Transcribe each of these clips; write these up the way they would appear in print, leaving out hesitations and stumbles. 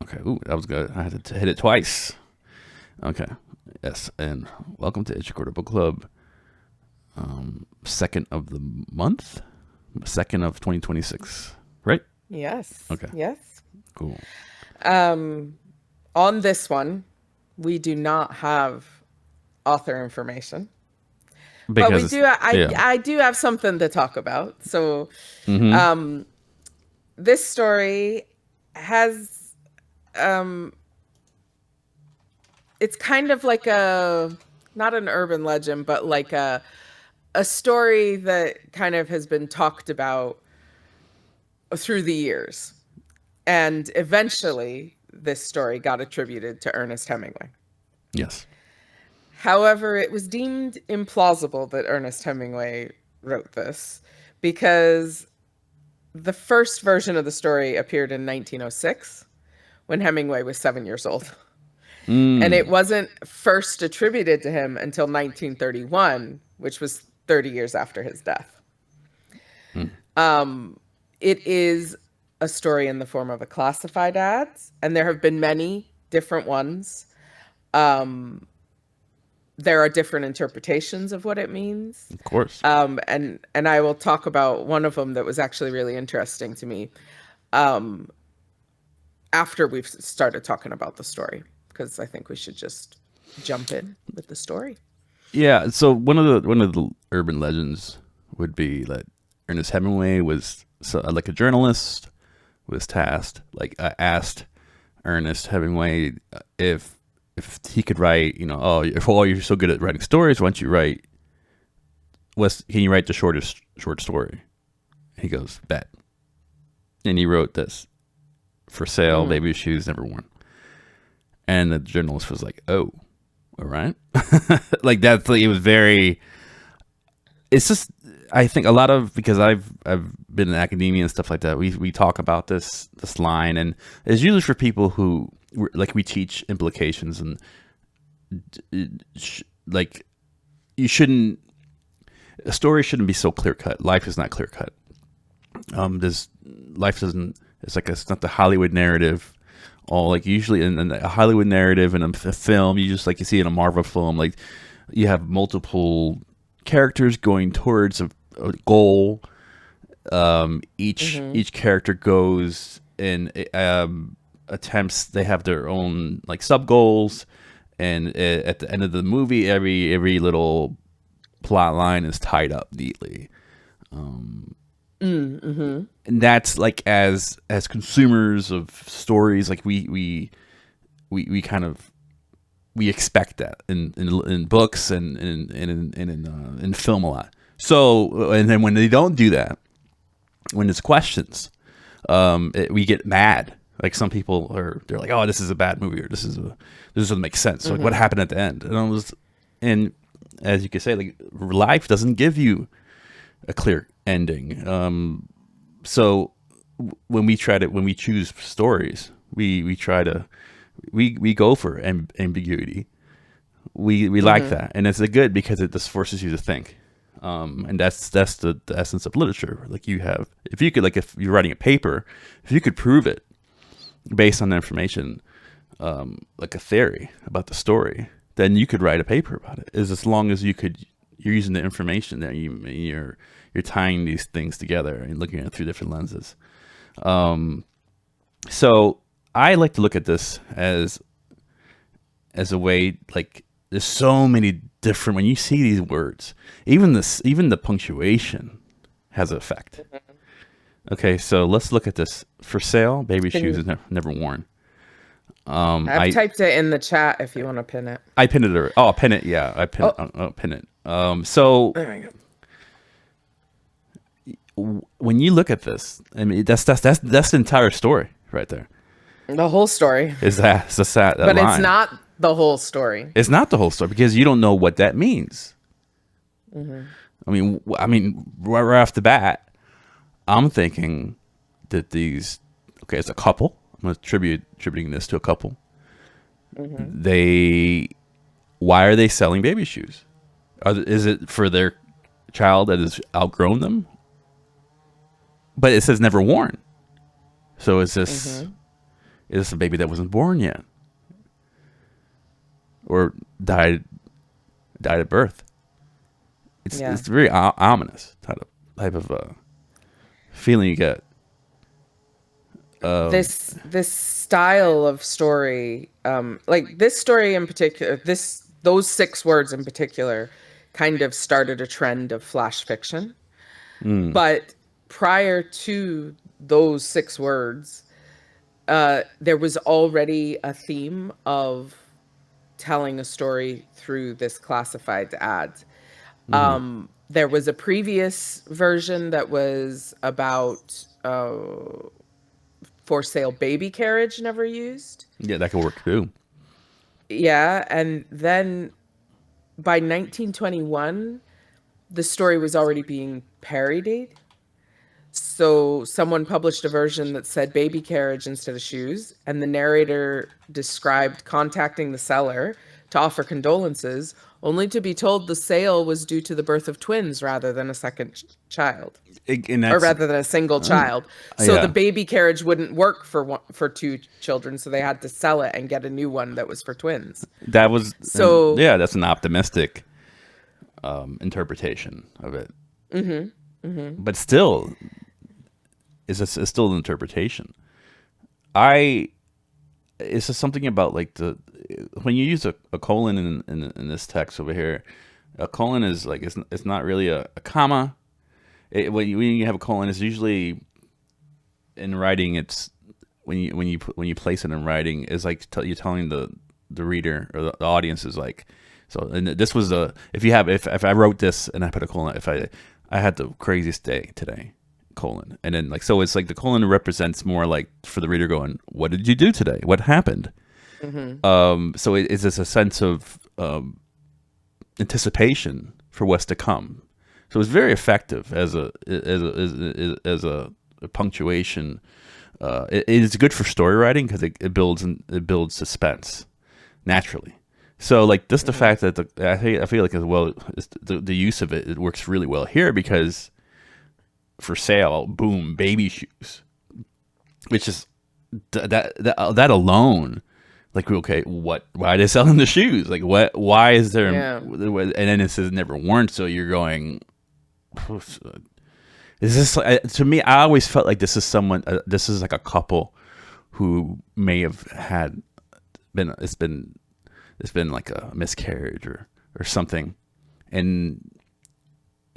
Okay. Ooh, that was good. I had to hit it twice. Okay. Yes. And welcome to Ichikota Book Club. Second of the month, second of 2026. Right? Yes, Okay. yes. Cool. Um, on this one, we do not have author information, but Because we it's do. I yeah. I do have something to talk about. So, Mm-hmm. um, this story has um, it's kind of like a not an urban legend, but like a story that kind of has been talked about through the years. And eventually, this story got attributed to Ernest Hemingway. Yes. However, it was deemed implausible that Ernest Hemingway wrote this because the first version of the story appeared in 1906 when Hemingway was 7 years old. And it Mm. wasn't first attributed to him until 1931, which was 30 years after his death. Mm. Um, it is a story in the form of a classified ads, and there have been many different ones. Um, there are different interpretations of what it means. Of course. And I will talk about one of them that was actually really interesting to me um, after we've started talking about the story, because I think we should just jump in with the story. Yeah. So one of the urban legends would be that Ernest Hemingway was like a journalist was tasked asked Ernest Hemingway if he could write, if you're so good at writing stories, why don't you write can you write the shortest short story? He goes, bet. And he wrote this: for sale, Mm, baby shoes never worn. And the journalist was like, oh, all right. Like that's like, it was very, it's just, I think a lot of, because I've been in academia and stuff like that, we talk about this line, and it's usually for people who like we teach implications, and like you shouldn't, a story shouldn't be so clear cut. Life is not clear cut. There's life doesn't. It's not the Hollywood narrative. All like usually in a Hollywood narrative and a film, you just like you see in a Marvel film, like you have multiple characters going towards a goal. hmm Each character goes and attempts. They have their own like sub goals, and at the end of the movie, every little plot line is tied up neatly. mm-hmm. And that's like as consumers of stories, like we kind of we expect that in books and in film a lot. So and then when they don't do that, when there's questions, we get mad. Like some people they're like, oh, this is a bad movie, or this doesn't make sense. So like, what hmm happened at the end? And as you could say, like life doesn't give you a clear ending. So when we choose stories, we try to we go for ambiguity. We like hmm that, and it's a good because it just forces you to think. And that's the essence of literature. Like you have, if you could, like if you're writing a paper, if you could prove it based on the information, like a theory about the story, then you could write a paper about it. As long as you're using the information that you're tying these things together and looking at it through different lenses. So I like to look at this as a way, like there's so many different, when you see these words, even the punctuation has an effect. Okay, so let's look at this. For sale, baby Can shoes you? is never worn. I've I typed it in the chat if you want to pin it. I pinned it. Oh, pin it. Yeah, I pin Oh, pin it. So there we go. when you look at this, I mean that's the entire story right there. The whole story, Is that but it's line? not the whole story. It's not the whole story because you don't know what that means. hmm I mean, right off the bat, I'm thinking that these. Okay, it's a couple. I'm going to attributing this to a couple. hmm They, why are they selling baby shoes? Is it for their child that has outgrown them? But it says never worn. So is this? hmm Is this a baby that wasn't born yet, or died at birth? Yeah. It's very ominous type of feeling you get. Um, This style of story, like this story in particular, this those 6 words in particular, kind of started a trend of flash fiction. mm, But prior to those 6 words, there was already a theme of telling a story through this classified ad. hmm. There was a previous version that was about for sale baby carriage never used. Yeah, that could work too. Yeah, and then by 1921, the story was already being parodied. So someone published a version that said baby carriage instead of shoes, and the narrator described contacting the seller to offer condolences, only to be told the sale was due to the birth of twins rather than a second child, And or that's rather than a single uh, child. So the yeah. baby carriage wouldn't work for 2 children, so they had to sell it and get a new one that was for twins. That was So, yeah. That's an optimistic interpretation of it, but still, it's still an interpretation. I It's just something about like the when you use a colon in this text over here. A colon is like it's not really a comma. When you have a colon, it's usually in writing. It's when you place it in writing, is like you're telling the reader or the audience is like. So and this was a if I wrote this and I put a colon, if I had the craziest day today, colon, and then like so it's like the colon represents more like for the reader going, what did you do today, what happened. mhm. So it's just a sense of anticipation for what's to come. So it's very effective as a punctuation. It is good for story writing because it builds suspense naturally. So like this, the fact that I feel like as well, the use of it works really well here because for sale, boom, baby shoes, which is that alone, like okay, why are they selling the shoes? Like why is there, Yeah. and then it says never worn, so you're going, is this to me? I always felt like this is someone, this is like a couple who may have had been it's been like a miscarriage or something, and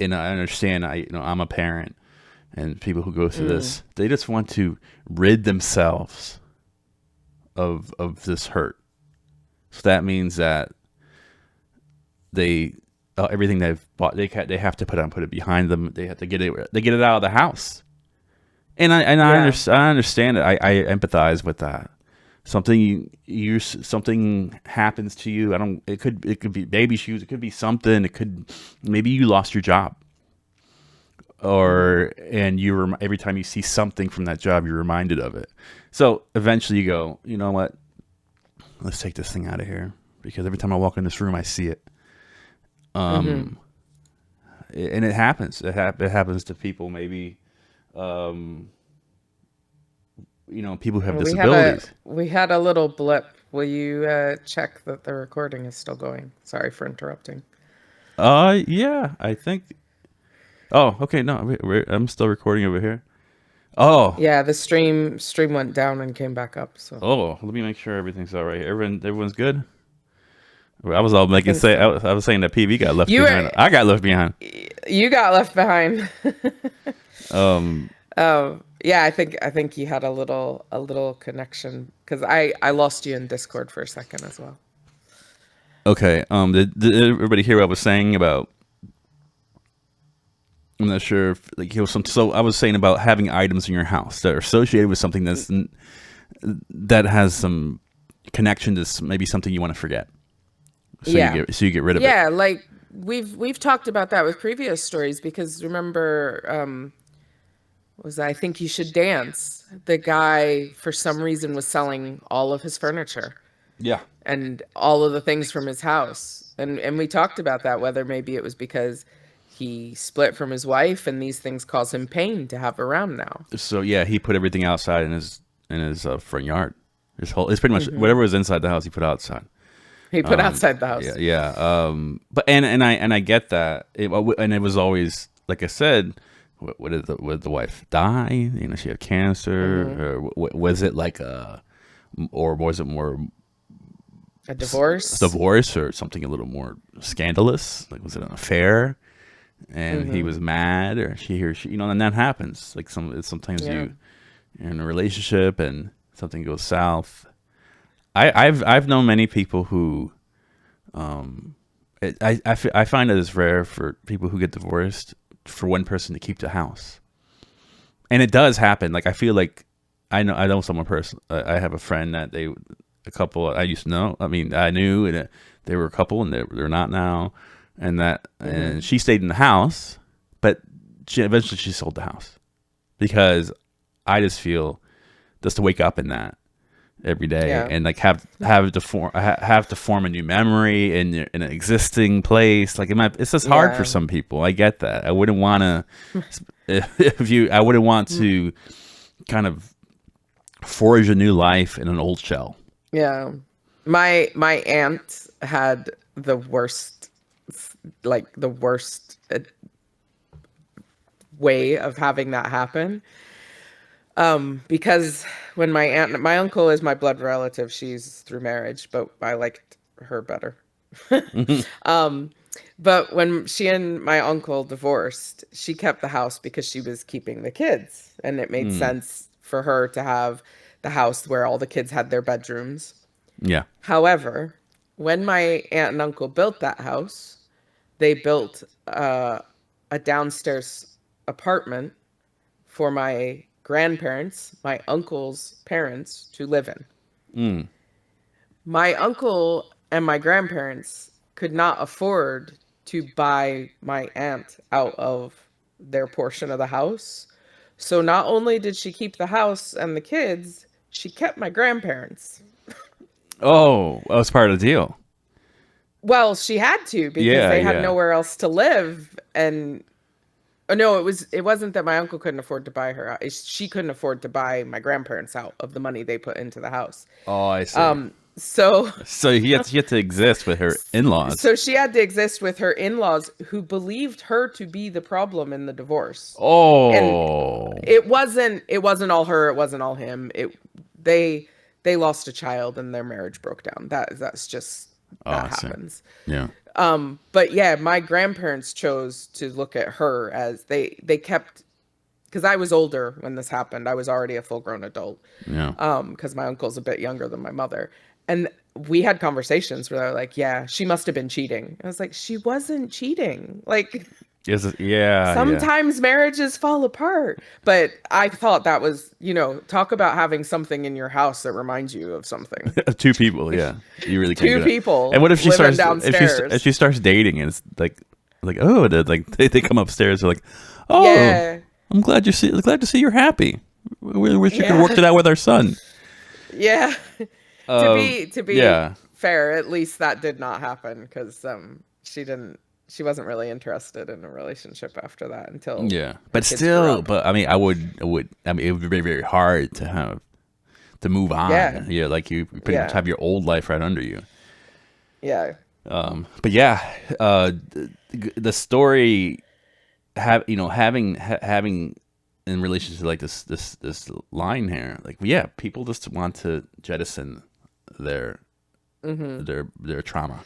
I understand, I'm a parent, and people who go through Mm. this, they just want to rid themselves of this hurt. So that means that they everything they've bought, they have to put it behind them. They have to get it out of the house. And Yeah. I understand it. I empathize with that. Something happens to you. I don't. It could be baby shoes. It could be something. It could maybe you lost your job, Mhm. or and every time you see something from that job, you're reminded of it. So eventually you go, you know what? Let's take this thing out of here because every time I walk in this room, I see it. Mhm. Um, and it happens. It happens to people. Maybe, um, people who have Well, disabilities. we had a little blip. Will you check that the recording is still going? Sorry for interrupting. Yeah, I think. Oh, okay. No, I'm still recording over here. Oh, Yeah, the stream went down and came back up, so let me make sure everything's all right. Everyone's good. Well, I was all I making think say so. I was saying that PV got left You behind. were I got left behind. you got left behind. Um. Yeah, I think you had a little connection because I lost you in Discord for a second as well. Okay. Did everybody hear what I was saying about? I'm not sure if like it was some. So I was saying about having items in your house that are associated with something that has some connection to maybe something you want to forget. Yeah. So you get rid of it. Yeah, like we've talked about that with previous stories because remember was I think you should dance. The guy for some reason was selling all of his furniture Yeah. and all of the things from his house. And we talked about that whether maybe it was because he split from his wife and these things cause him pain to have around now. So yeah, he put everything outside in his front yard. It's pretty much Hmm. whatever was inside the house he put outside. He put outside the Yeah, house. yeah. But I get that. And it was always like I said. Would the wife die? You know, she had Hmm. cancer, or was it like or was it more A divorce. divorce or something a little more scandalous? Like was it an affair? And he Hmm. was mad, or she, and that happens. Like sometimes Yeah. you're in a relationship and something goes south. I've known many people who I find it is rare for people who get divorced for one person to keep the house, and it does happen. Like I feel like I know someone person. I have a friend that a couple I used to know. I mean, I knew and they were a couple, and they're not now, and Hmm. she stayed in the house, but eventually she sold the house because I just feel just to wake up in that every day Yeah. and like have to form a new memory in an existing place. Like it's just hard for Yeah. some people. I get that. I wouldn't want to if you I wouldn't want Mm. to kind of forge a new life in an old shell. Yeah. My aunt had the worst, like the worst way of having that happen. Because when my uncle is my blood relative, she's through marriage, but I liked her better. Um, but when she and my uncle divorced, she kept the house because she was keeping the kids, and it made Mm, sense for her to have the house where all the kids had their bedrooms. yeah. However, when my aunt and uncle built that house, they built a downstairs apartment for my grandparents, my uncle's parents, to live in. Mm. My uncle and my grandparents could not afford to buy my aunt out of their portion of the house. So not only did she keep the house and the kids, she kept my grandparents. Oh, that was part of the deal. Well, she had to because Yeah, they had yeah. nowhere else to live. And oh no, it wasn't that my uncle couldn't afford to buy her out. She couldn't afford to buy my grandparents out of the money they put into the house. Oh, I see. So So he had to exist with her in-laws. so she had to exist with her in-laws who believed her to be the problem in the divorce. And Oh. it wasn't all her, it wasn't all him. They they lost a child and their marriage broke down. That's just Oh, that I see. happens. Yeah. But yeah, my grandparents chose to look at her as they kept, because I was older when this happened. I was already a full grown adult. Yeah. Because my uncle's a bit younger than my mother. And we had conversations where they're like, yeah, she must have been cheating. I was like, she wasn't cheating. Like, Yeah, yeah. sometimes marriages fall apart. But I thought that was, talk about having something in your house that reminds you of something. Two people, yeah. You really can't Two get it. And people what if she living starts if downstairs. she starts dating and it's like oh they come upstairs, they're like, oh, Yeah. I'm glad to see you're happy. We wish you could have worked Yeah. it out with our son. Yeah. To be Yeah, fair, at least that did not happen because she wasn't really interested in a relationship after that until yeah. the But kids grew still, up. but I mean, I mean, it would be very, very hard to move on. Yeah. Yeah, like you pretty much Yeah. have your old life right under you. Yeah. But yeah, the story having in relation to like this line here, like yeah, people just want to jettison their Hmm. their trauma.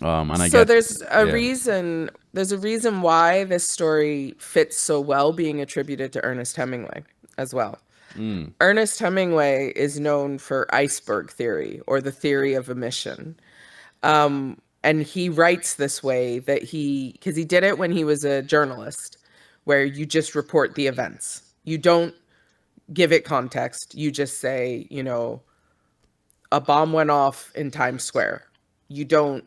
And I So get there's a yeah. reason there's a reason why this story fits so well being attributed to Ernest Hemingway as well. Mm, Ernest Hemingway is known for iceberg theory or the theory of emission. And he writes this way that because he did it when he was a journalist, where you just report the events. You don't give it context. You just say, a bomb went off in Times Square. You don't,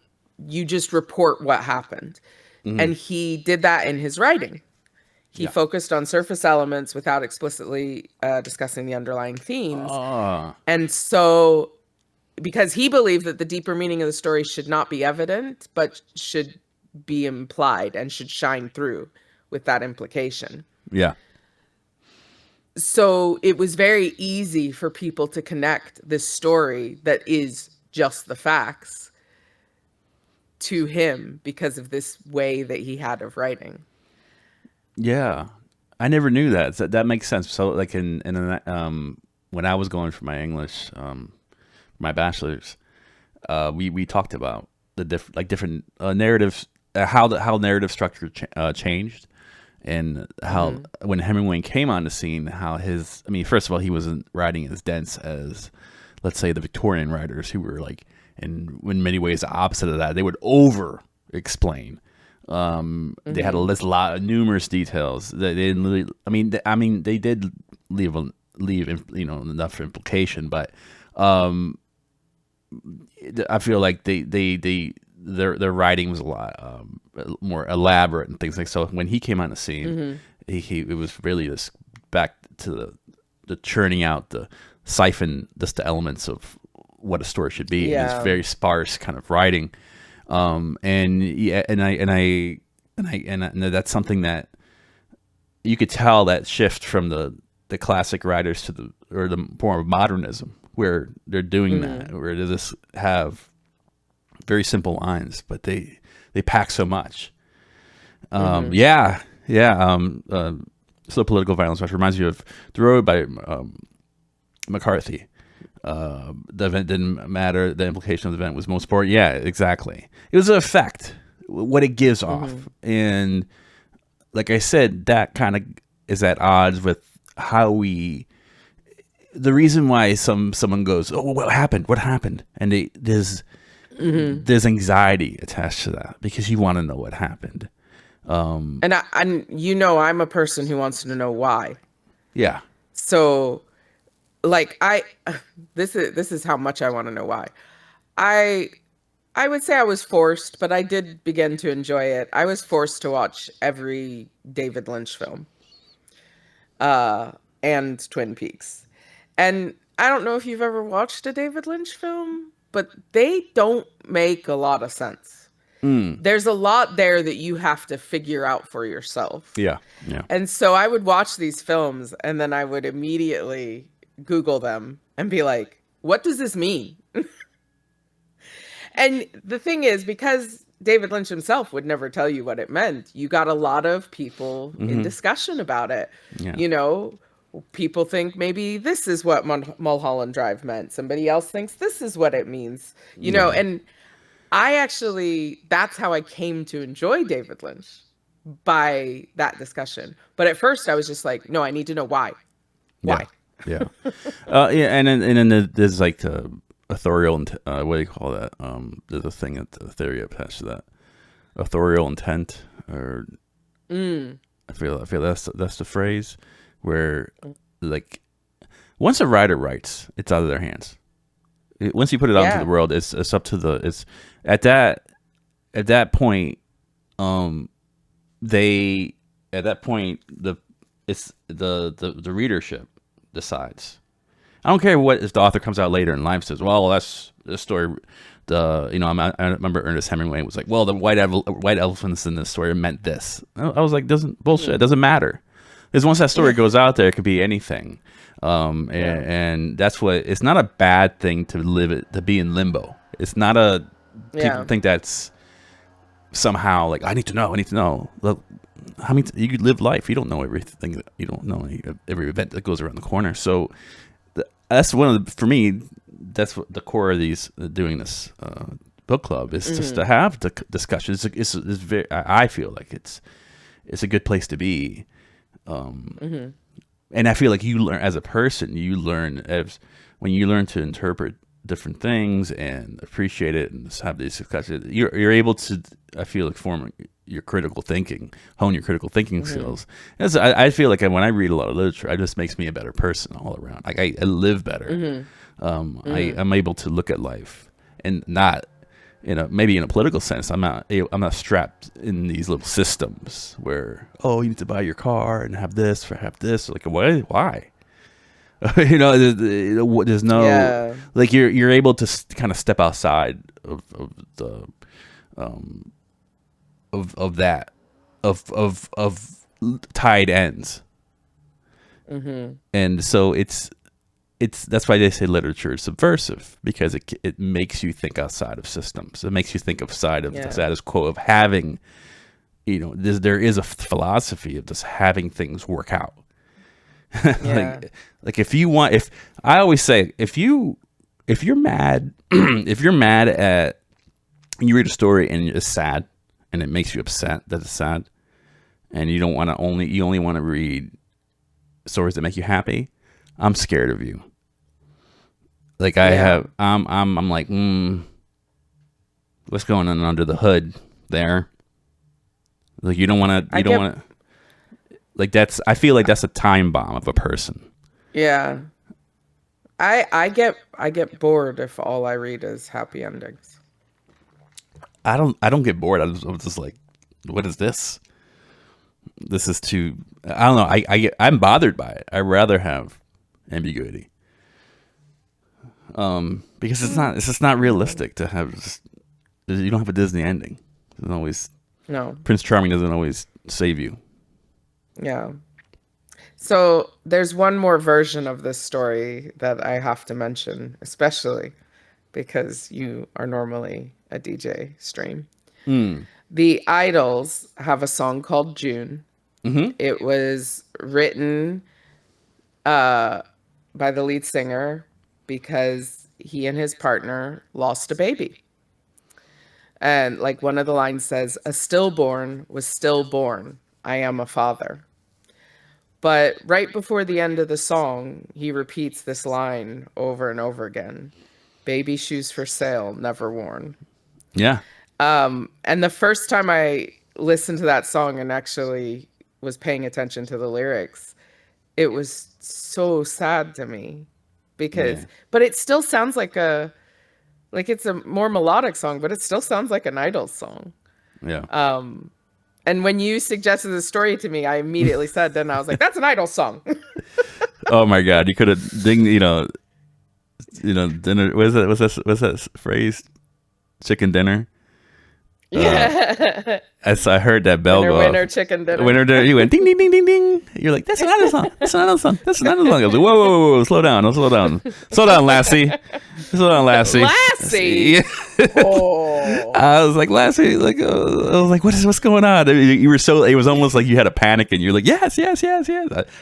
you just report what happened. hmm. And he did that in his writing. He Yeah. focused on surface elements without explicitly discussing the underlying themes. Ah, And so because he believed that the deeper meaning of the story should not be evident, but should be implied and should shine through with that implication. yeah. So it was very easy for people to connect this story that is just the facts to him because of this way that he had of writing. Yeah, I never knew that. That makes sense. So like when I was going for my English, my bachelor's, we talked about the different narratives, how narrative structure changed, and how Hmm. when Hemingway came on the scene, how his I mean, first of all, he wasn't writing as dense as, let's say, the Victorian writers who were like in many ways the opposite of that. They would over explain. They had a Hmm. list, a lot of numerous details. They didn't really. I mean, they did leave enough implication, but I feel like their writing was a lot more elaborate and things like so. When he came on the scene, Hmm. he it was really this back to the churning out the siphon just the elements of what a story should be, and it's Yeah. very sparse kind of writing. And yeah, and that's something that you could tell that shift from the classic writers to the form of modernism, where they're doing Hmm. that, where they just have very simple lines, but they pack so much. Hmm. Yeah, yeah. Slow political violence, which reminds you of The Road by McCarthy. The event didn't matter. The implication of the event was most important. Yeah, exactly. It was the effect, what it gives Hmm. off, and like I said, that kind of is at odds with how we. The reason why someone goes, "Oh, what happened? What happened?" and Hmm. there's anxiety attached to that because you want to know what happened. And I'm a person who wants to know why. Yeah. So like this is how much I want to know why. I I would say I was forced, but I did begin to enjoy it. I was forced to watch every David Lynch film, uh, and Twin Peaks. And I don't know if you've ever watched a David Lynch film, but they don't make a lot of sense. Mm. There's a lot there that you have to figure out for yourself. Yeah. Yeah. And so I would watch these films and then I would immediately Google them and be like, what does this mean? And the thing is, because David Lynch himself would never tell you what it meant, you got a lot of people in Mm-hmm. discussion about it. Yeah. You know, people think maybe this is what Mulholland Drive meant. Somebody else thinks this is what it means. Yeah. And I actually, that's how I came to enjoy David Lynch, by that discussion. But at first I was just like, no, I need to know why. Yeah. Why? Yeah. Yeah. And then there's like the authorial what do you call that? There's a thing that the theory attached to that authorial intent, or Mm. I feel that's the phrase where like once a writer writes, it's out of their hands. Once you put it out into the Yeah. world, it's up to it's at that point um they at that point it's the readership decides. I don't care what if the author comes out later in life and says, "Well, that's this story." I remember Ernest Hemingway was like, "Well, the white elephants in this story meant this." I was like, "Doesn't bullshit? It Hmm. doesn't matter." Because once that story Yeah. goes out there, it could be anything, Yeah. and that's what. It's not a bad thing to to be in limbo. It's not a people Yeah. think that's somehow like I need to know. I need to know. Look, how many you could live life? You don't know everything. You don't know every event that goes around the corner. So that's one of the for me. That's what the core of these doing this book club is just to Hmm. have the discussion. It's very. I feel like it's a good place to be, Hmm. and I feel like you learn as a person. You learn as when you learn to interpret different things and appreciate it and just have these discussions. You're able to. I feel like form your critical thinking, hone your critical thinking Hmm. skills. I feel like when I read a lot of literature, it just makes me a better person all around. Like I live better. Hmm. Hmm. I'm able to look at life and not, maybe in a political sense. I'm not strapped in these little systems where you need to buy your car and have this or have this. Like why? There's no Yeah. like you're able to kind of step outside of the of that of tied ends And so it's that's why they say literature is subversive, because it makes you think outside of systems. It makes you think outside of the status quo of having, there is a philosophy of just having things work out. Yeah. Like if I always say, if you're mad, if you're mad at, you read a story and it's sad and it makes you upset that it's sad, and you only want to read stories that make you happy, I'm scared of you. Like I'm like, what's going on under the hood there? Like you don't want to, like I feel like that's a time bomb of a person. Yeah. I get bored if all I read is happy endings. I don't get bored. I'm just like, what is this? This is too. I don't know. I'm bothered by it. I'd rather have ambiguity. Because it's just not realistic to have. You don't have a Disney ending. It doesn't always. No. Prince Charming doesn't always save you. Yeah. So there's one more version of this story that I have to mention, especially because you are normally a DJ stream. The Idols have a song called June. It was written by the lead singer because he and his partner lost a baby. And like one of the lines says, "A stillborn was stillborn. I am a father." But right before the end of the song, he repeats this line over and over again. "Baby shoes for sale, never worn." Yeah. And the first time I listened to that song and actually was paying attention to the lyrics, it was so sad to me but it still sounds like it's a more melodic song, but it still sounds like an Idol song. Yeah. And when you suggested the story to me, I immediately said, then I was like, that's an Idol song. Oh my God. You could have dinner. What's that phrase? Chicken dinner. Yeah. As I heard that bell go Winner, off. chicken dinner. Winner dinner. You went ding ding ding ding ding. You're like, that's another song. That's another song. That's another song. I was like, whoa, slow down, slow down, Lassie. Slow down, Lassie. Lassie. Oh. I was like, Lassie. Like, I was like, what's going on? You were so. It was almost like you had a panic, and you're like, yes.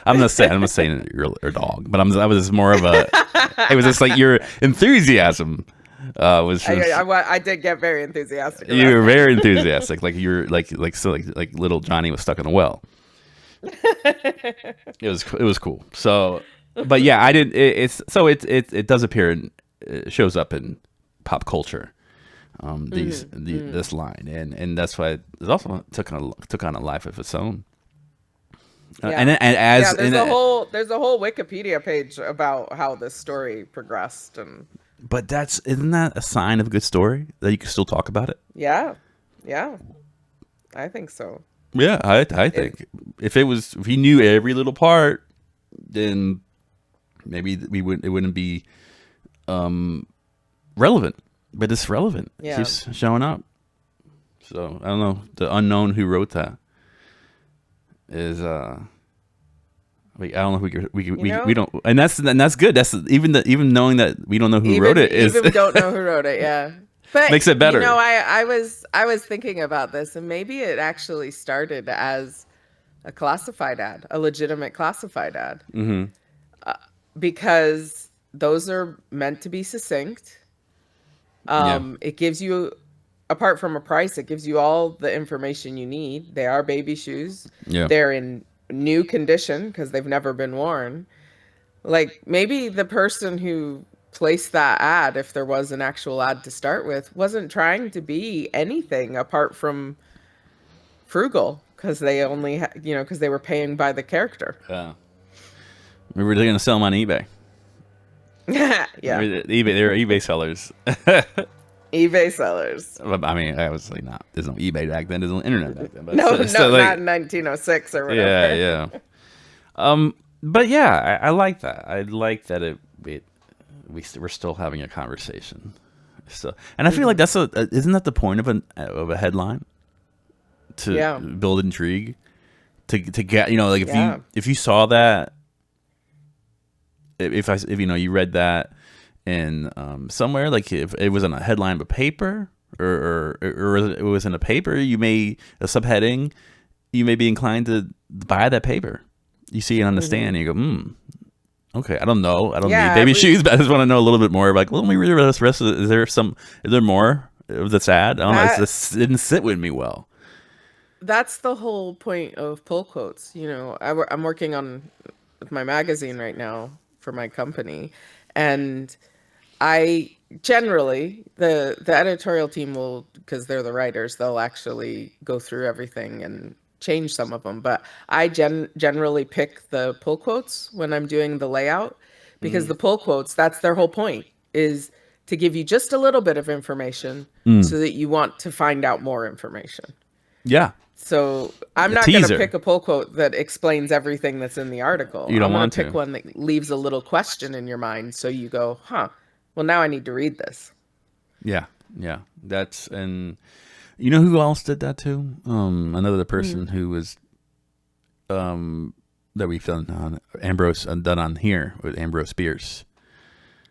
I'm not saying you're a dog, but I was more of a. It was just like your enthusiasm. Was just, I did get very enthusiastic. You were very enthusiastic, like you're like little Johnny was stuck in a well. It was cool. So, but yeah, I didn't. It does appear and it shows up in pop culture. This line, and that's why it also took on a life of its own. There's a whole Wikipedia page about how this story progressed and. But isn't that a sign of a good story that you can still talk about it? Yeah, I think so. Yeah, I think if he knew every little part, then maybe it wouldn't be relevant. But it's relevant. Yeah. It keeps showing up. So I don't know. The unknown who wrote that is I don't know who we don't, and that's good. That's even knowing that we don't know who wrote it is even don't know who wrote it. Yeah, but makes it better. I was thinking about this, and maybe it actually started as a legitimate classified ad, because those are meant to be succinct. It gives you, apart from a price, it gives you all the information you need. They are baby shoes. Yeah, they're in new condition because they've never been worn. Like maybe the person who placed that ad, if there was an actual ad to start with, wasn't trying to be anything apart from frugal, because they only because they were paying by the character. We were going to sell them on eBay. Yeah, they were eBay sellers. eBay sellers. I mean, I was like, there's no eBay back then. There's no internet back then. But no, not in 1906 or whatever. Yeah. But yeah, I like that. I like that we're still having a conversation. So, and I feel like isn't that the point of a headline? To build intrigue, to get if you saw that if you read that in somewhere, like if it was on a headline of a paper, or it was in a paper, a subheading, you may be inclined to buy that paper. You see it on the stand, and you go, okay, I don't know. I don't need Yeah, baby shoes, but I just want to know a little bit more. Like, well, let me read the rest of it. Is there more of that's ad? I don't know. that It didn't sit with me well. that's the whole point of pull quotes. I'm working on with my magazine right now for my company, and I generally the editorial team will, because they're the writers, they'll actually go through everything and change some of them. But I generally pick the pull quotes when I'm doing the layout, because the pull quotes, that's their whole point, is to give you just a little bit of information so that you want to find out more information. Yeah, So I'm a not going to teaser. pick a pull quote that explains everything that's in the article. You I'm don't going want to pick to. one that leaves a little question in your mind. So you go, huh, well, now I need to read this. Yeah, yeah. And you know who else did that too? Another person who was that we've done on Ambrose done on here with Ambrose Bierce.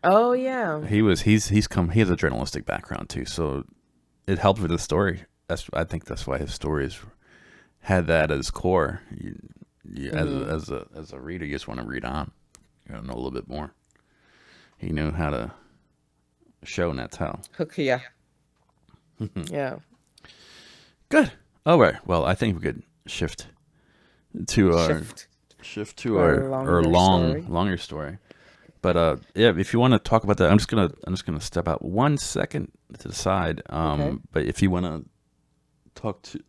Oh, yeah. He has a journalistic background too, so it helped with the story. I think that's why his stories had that as core. As a reader, you just want to read on. You want to know a little bit more. He knew how to show and tell. Hook, yeah. Yeah. Good. All right. Well, I think we could shift to our Shift shift to to our our longer story. longer story. But yeah, if you want to talk about that, I'm just gonna step out 1 second to the side. Okay. But if you want to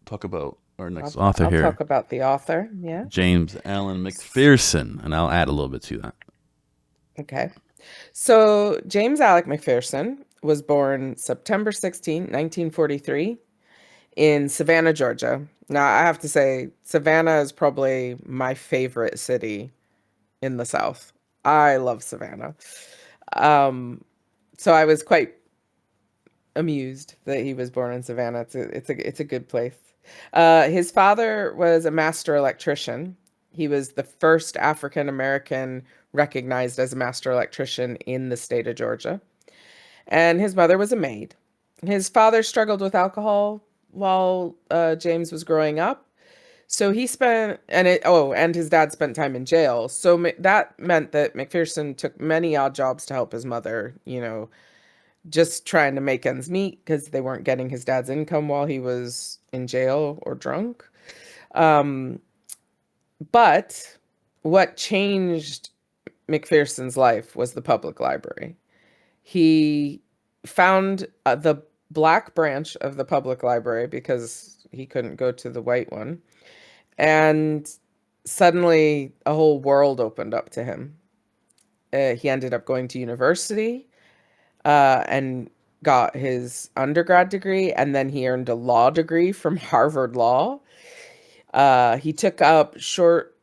talk about our next author I'll here, talk about the author. Yeah. James Alan McPherson, and I'll add a little bit to that. Okay. So James Alec McPherson was born September 16, 1943, in Savannah, Georgia. Now, I have to say, Savannah is probably my favorite city in the South. I love Savannah. Um, so I was quite amused that he was born in Savannah. It's a good place. His father was a master electrician. He was the first African American recognized as a master electrician in the state of Georgia. And his mother was a maid. His father struggled with alcohol while James was growing up. So he spent, and his dad spent time in jail. So that meant that McPherson took many odd jobs to help his mother, just trying to make ends meet because they weren't getting his dad's income while he was in jail or drunk. But what changed McPherson's life was the public library. He found the black branch of the public library because he couldn't go to the white one. And suddenly a whole world opened up to him. He ended up going to university and got his undergrad degree, and then he earned a law degree from Harvard Law. He took up short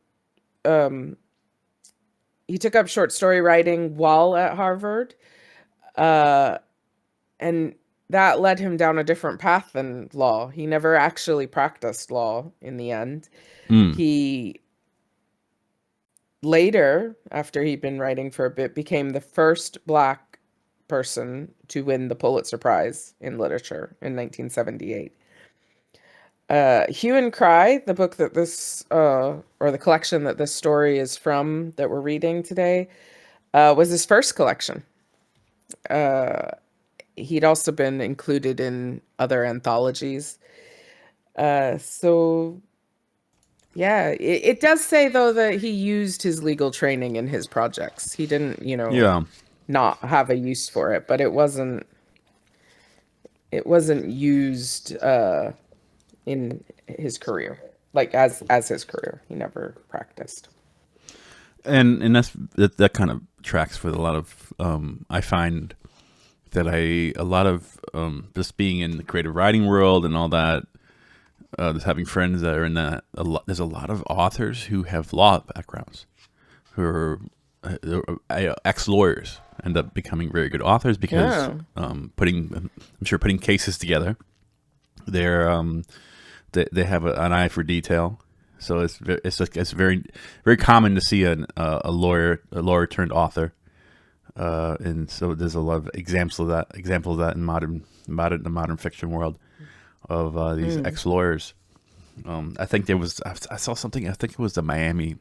story writing while at Harvard, and that led him down a different path than law. He never actually practiced law in the end. He later, after he'd been writing for a bit, became the first Black person to win the Pulitzer Prize in literature in 1978. Hue and Cry, the book that or the collection that this story is from that we're reading today, was his first collection. He'd also been included in other anthologies. So yeah, it does say though that he used his legal training in his projects. He didn't, Yeah. not have a use for it, but it wasn't used in his career, like as his career. He never practiced. And that kind of tracks with a lot of I find that a lot of just being in the creative writing world and all that, just having friends that are in that, there's a lot of authors who have law backgrounds, who are ex-lawyers, end up becoming very good authors because putting cases together. They have an eye for detail, So it's very very common to see a lawyer turned author, and so there's a lot of examples of that in the modern fiction world of these Mm. ex lawyers. I think I saw something. I think it was the Miami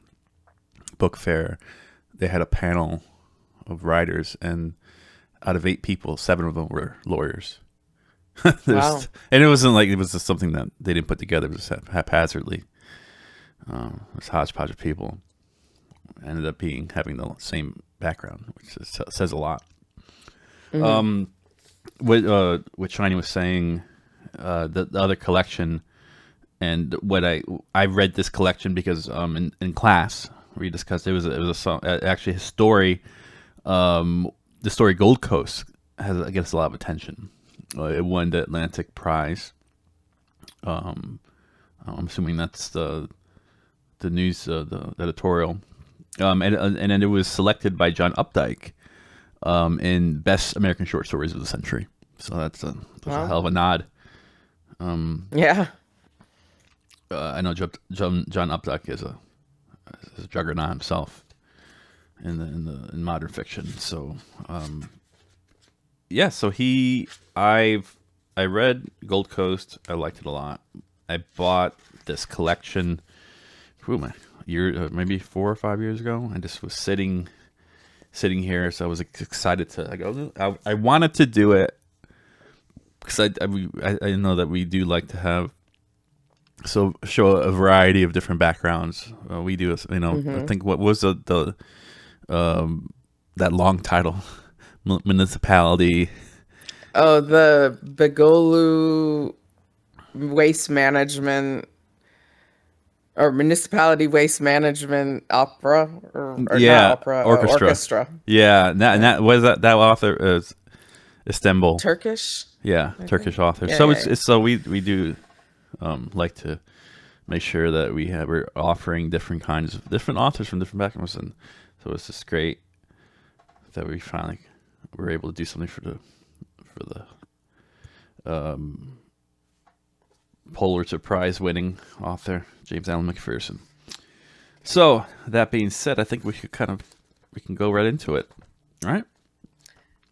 Book Fair. They had a panel of writers, and out of 8 people, 7 of them were lawyers. Wow. And it wasn't like it was just something that they didn't put together. It was haphazardly. This hodgepodge of people ended up having the same background, which says a lot. Hmm. What Shiny was saying, the other collection, and what I read this collection because in class we discussed it was a song, actually his story, the story Gold Coast gets a lot of attention. It won the Atlantic Prize. I'm assuming that's the news, the editorial, and then it was selected by John Updike in Best American Short Stories of the Century. So that's a Wow. hell of a nod. Yeah. I know John Updike is a juggernaut himself in modern fiction. So yeah, so I read Gold Coast. I liked it a lot. I bought this collection. Maybe 4 or 5 years ago. I just was sitting here, so I was excited I wanted to do it because I know that we do like to have show a variety of different backgrounds. We do, I Hmm. think what was the that long title, municipality. Oh, the Begolu Waste Management or Municipality Waste Management Opera or not Yeah, opera, orchestra. orchestra. Yeah, and Yeah. that was that author is Istanbul. Turkish, Yeah, I think. Turkish author. Yeah, So yeah, it's so we do like to make sure that we're offering different authors from different backgrounds, and so it's just great that we finally were able to do something for the Pulitzer Prize winning author James Alan McPherson. So that being said, I think we can go right into it. All right.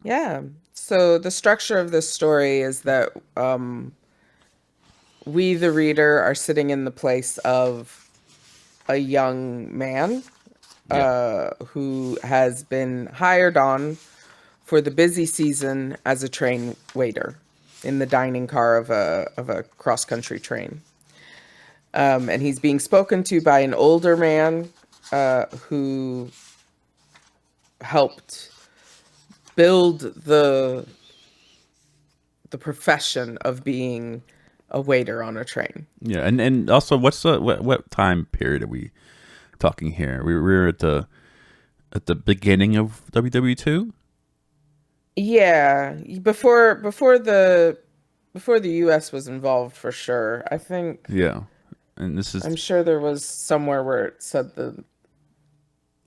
yeah. So the structure of this story is that we, the reader, are sitting in the place of a young man Yeah. who has been hired on for the busy season as a train waiter in the dining car of a cross country train. And he's being spoken to by an older man who helped build the profession of being a waiter on a train. Yeah, and also, what time period are we talking here? We're at the beginning of WW2. Yeah, before the US was involved for sure. I think Yeah, and this I'm is sure there was somewhere where it said the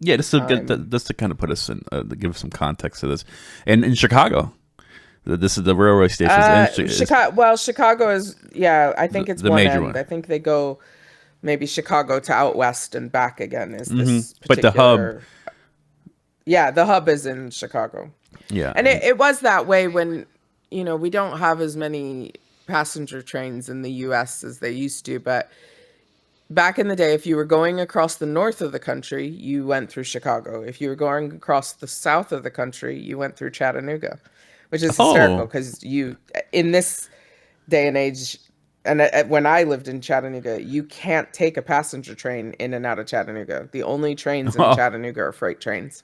yeah, time. just to kind of put us in, to give some context to this, and in Chicago, this is the railway stations is Chicago. Well, Chicago is, yeah. I think it's the one major end. one. I think they go maybe Chicago to out west and back again. Is this But the hub, particular? Yeah, the hub is in Chicago, yeah, and it was that way when we don't have as many passenger trains in the U.S. as they used to, but back in the day, if you were going across the north of the country, you went through Chicago. If you were going across the south of the country, you went through Chattanooga, which is hysterical oh, because in this day and age, and when I lived in Chattanooga, you can't take a passenger train in and out of Chattanooga. The only trains in oh, Chattanooga are freight trains.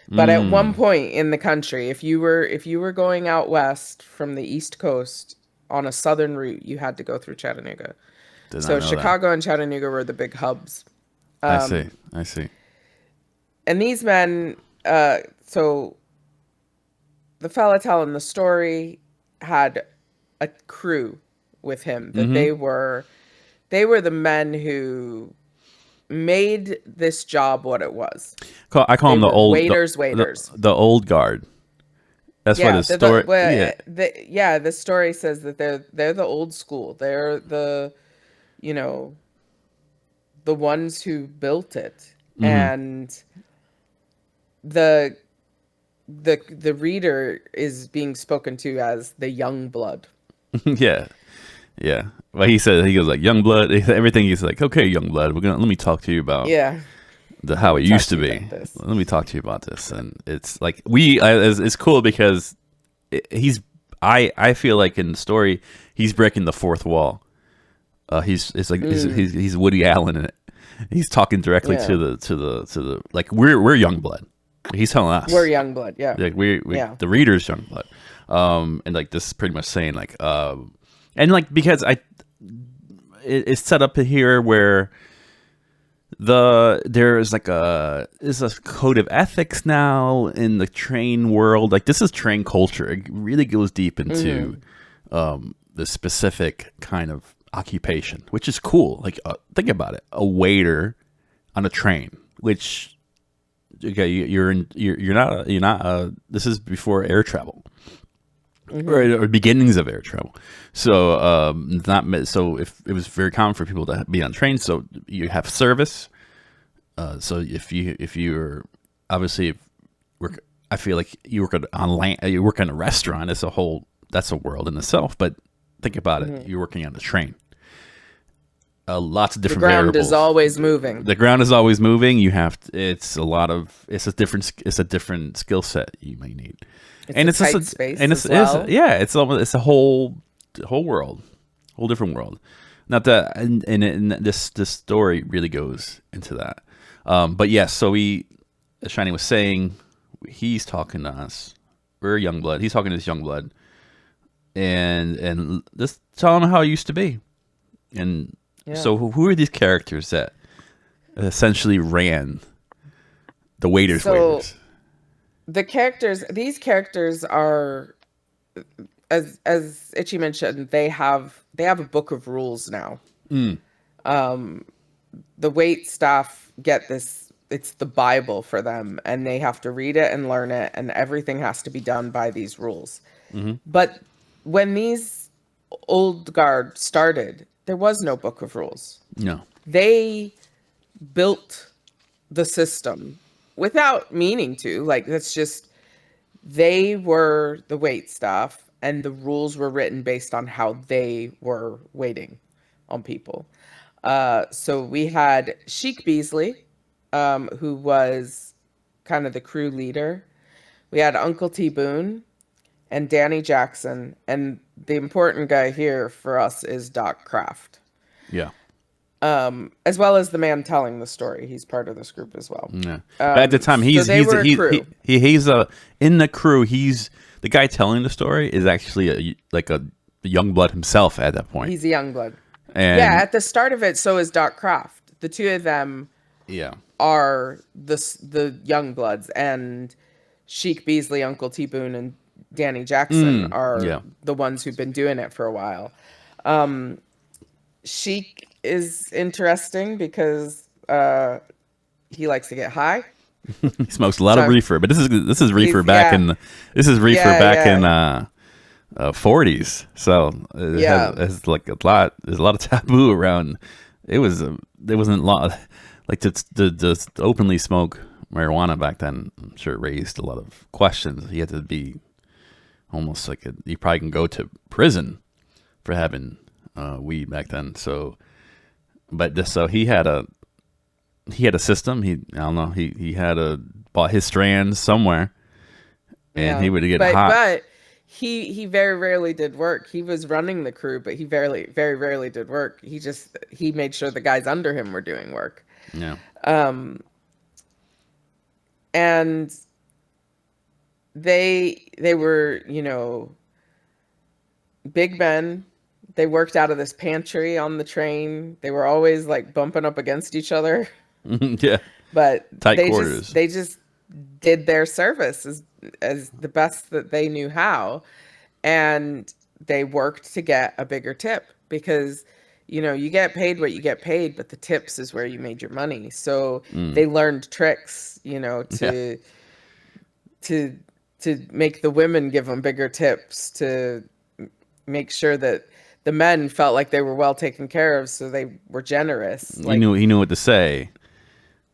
But at one point in the country, if you were going out west from the East Coast on a southern route, you had to go through Chattanooga. did not So know that. Chicago and Chattanooga were the big hubs. I see. And these men, so the fella telling the story had a crew with him that they were the men who made this job what it was. I call They them were waiters, waiters. the old guard. That's what Yeah, the story. Yeah. the story says that they're the old school. They're the you know the ones who built it, Hmm. and the the reader is being spoken to as the young blood. Yeah, yeah. Well, he said he goes like young blood. Everything he's like, okay, young blood. We're gonna let me talk to you about Yeah, the let how me it talk used to to you about be. this. Let me talk to you about this, and it's like it's cool because he's I feel like in the story he's breaking the fourth wall. He's it's like Mm, he's Woody Allen in it. He's talking directly yeah, to the like we're young blood. He's telling we're us young blood. Yeah, like we yeah. the readers young blood. And like this is pretty much saying like and like because it's set up here where there is like a code of ethics now in the train world. Like this is train culture. It really goes deep into Hmm. the specific kind of occupation, which is cool. Like think about it, a waiter on a train, which okay, you're not this is before air travel Hmm. or beginnings of air travel. So not so if it was very common for people to be on trains. So you have service. So if you're obviously work, I feel like you work on land, you work in a restaurant. It's a whole that's a world in itself. But think about it, Hmm. you're working on a train. Lots of The different ground is variables. always moving. The ground is always moving. You have it's a different skill set you may need, It's and a it's just tight a space and as it's well. yeah it's a whole world, whole different world. Not that and this story really goes into that. But yes, so as Shiny was saying, he's talking to us. We're Youngblood. He's talking to this Youngblood, and just tell him how it used to be. And Yeah. so, who are these characters that essentially ran the waiters' So waiters? these characters are, as Itchy mentioned, they have a book of rules now. Mm. The wait staff get this, it's the Bible for them, and they have to read it and learn it, and everything has to be done by these rules. Hmm. But when these old guard started, there was no book of rules. No. They built the system without meaning to. Like, that's just, they were the wait staff, and the rules were written based on how they were waiting on people. So we had Sheik Beasley, who was kind of the crew leader. We had Uncle T Boone and Danny Jackson, and the important guy here for us is Doc Kraft, Yeah. as well as the man telling the story. He's part of this group as well. Yeah. But at the time, So they were a crew. he's in the crew. He's the guy telling the story is actually like a young blood himself at that point. He's a young blood. Yeah, And at the start of it, so is Doc Kraft. The two of them yeah. are the young bloods, and Sheik Beasley, Uncle T Boone, and Danny Jackson Mm. are Yeah. the ones who've been doing it for a while. Sheik is interesting because he likes to get high. He smokes a lot of So reefer, but this is reefer he's back yeah, in this is reefer yeah, back in yeah, 40s. So yeah, it's like a lot. There's a lot of taboo around. It was there wasn't a lot like to openly smoke marijuana back then. I'm sure it raised a lot of questions. You had to be almost like you probably can go to prison for having weed back then. So, but this so he had a system. I don't know. He had a bought his strands somewhere, and he yeah. would get But hot. he very rarely did work. He was running the crew, but he very rarely did work. He made sure the guys under him were doing work. Yeah. And they were, big men. They worked out of this pantry on the train. They were always like bumping up against each other, Yeah. but Tight quarters. they just did their service as the best that they knew how, and they worked to get a bigger tip because you get paid what you get paid, but the tips is where you made your money. So Mm. they learned tricks, Yeah. to to make the women give them bigger tips, to make sure that the men felt like they were well taken care of, so they were generous. He knew Like, he knew what to say.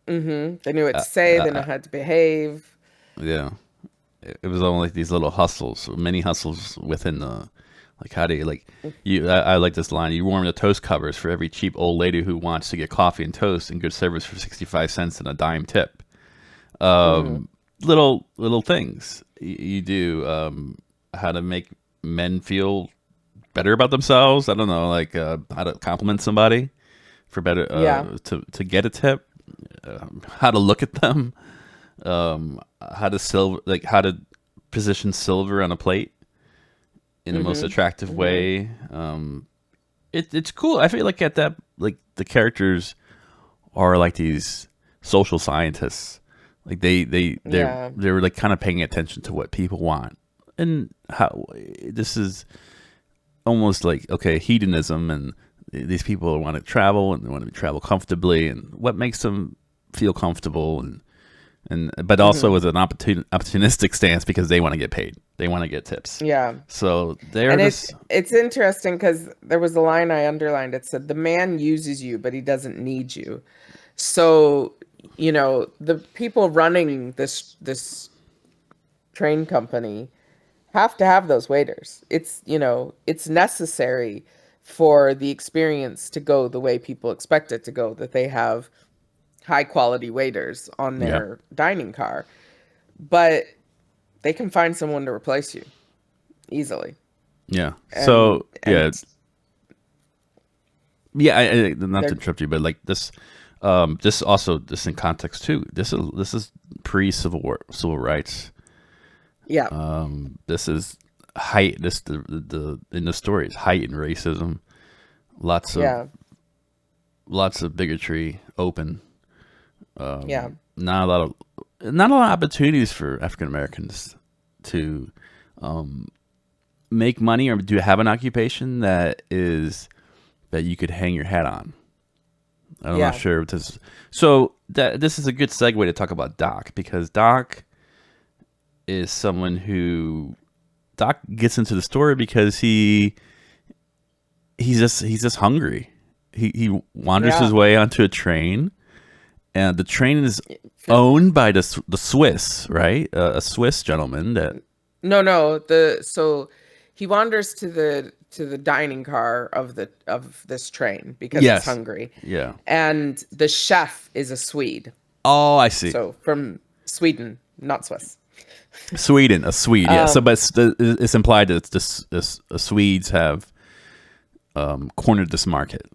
they knew what to say, they know how to behave. Yeah, it was all like these little hustles, mini hustles within the, like how do you like you? I like this line. You warm the toast covers for every cheap old lady who wants to get coffee and toast and good service for 65 cents and a dime tip. Little things you do. How to make men feel better about themselves. I don't know, like how to compliment somebody for better Yeah. to get a tip. How to look at them. How to position silver on a plate in the most attractive way. It's cool. I feel like at that, like the characters are like these social scientists. Like Yeah. they were like kind of paying attention to what people want, and how this is almost like, okay, hedonism, and these people want to travel and they want to travel comfortably, and what makes them feel comfortable, and but also with an opportunistic stance because they want to get paid, they want to get tips. Yeah. So they're And just it's interesting because there was a line I underlined. It said, "The man uses you, but he doesn't need you." So, the people running this train company have to have those waiters. It's necessary for the experience to go the way people expect it to go, that they have high quality waiters on yeah, their dining car. But they can find someone to replace you easily. yeah. And So yeah, yeah. Not to they're interrupt you, but like this, this also this in context too. This is pre civil rights. yeah. This is height. This the in the story is heightened racism. Lots of Yeah. lots of bigotry. Open. Yeah. Not a lot of opportunities for African Americans to make money or do have an occupation that you could hang your hat on. I'm not Yeah. sure if this. So this is a good segue to talk about Doc, because Doc is someone who Doc gets into the story because he's just hungry. He wanders his Yeah. way onto a train, and the train is owned by the Swiss, right? A Swiss gentleman that. No. So he wanders to the dining car of this train because he's Yes. hungry. Yeah. And the chef is a Swede. Oh, I see. So from Sweden, not Swiss. Sweden, a Swede. Yeah. So, but it's implied that the Swedes have cornered this market.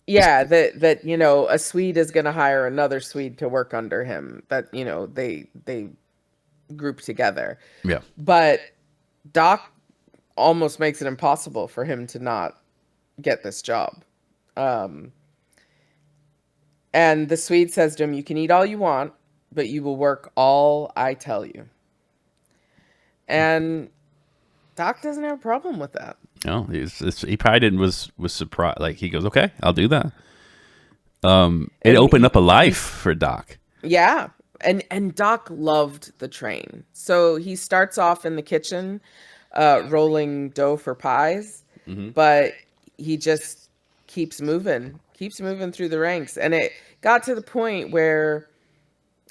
Yeah, that a Swede is going to hire another Swede to work under him. That they group together. Yeah. But Doc almost makes it impossible for him to not get this job. And the Swede says to him, "You can eat all you want, but you will work all I tell you." And Doc doesn't have a problem with that. No, he probably didn't was surprised. Like he goes, okay, I'll do that. It And opened up a life for Doc. yeah. And Doc loved the train. So he starts off in the kitchen rolling dough for pies, but he just keeps moving through the ranks. And it got to the point where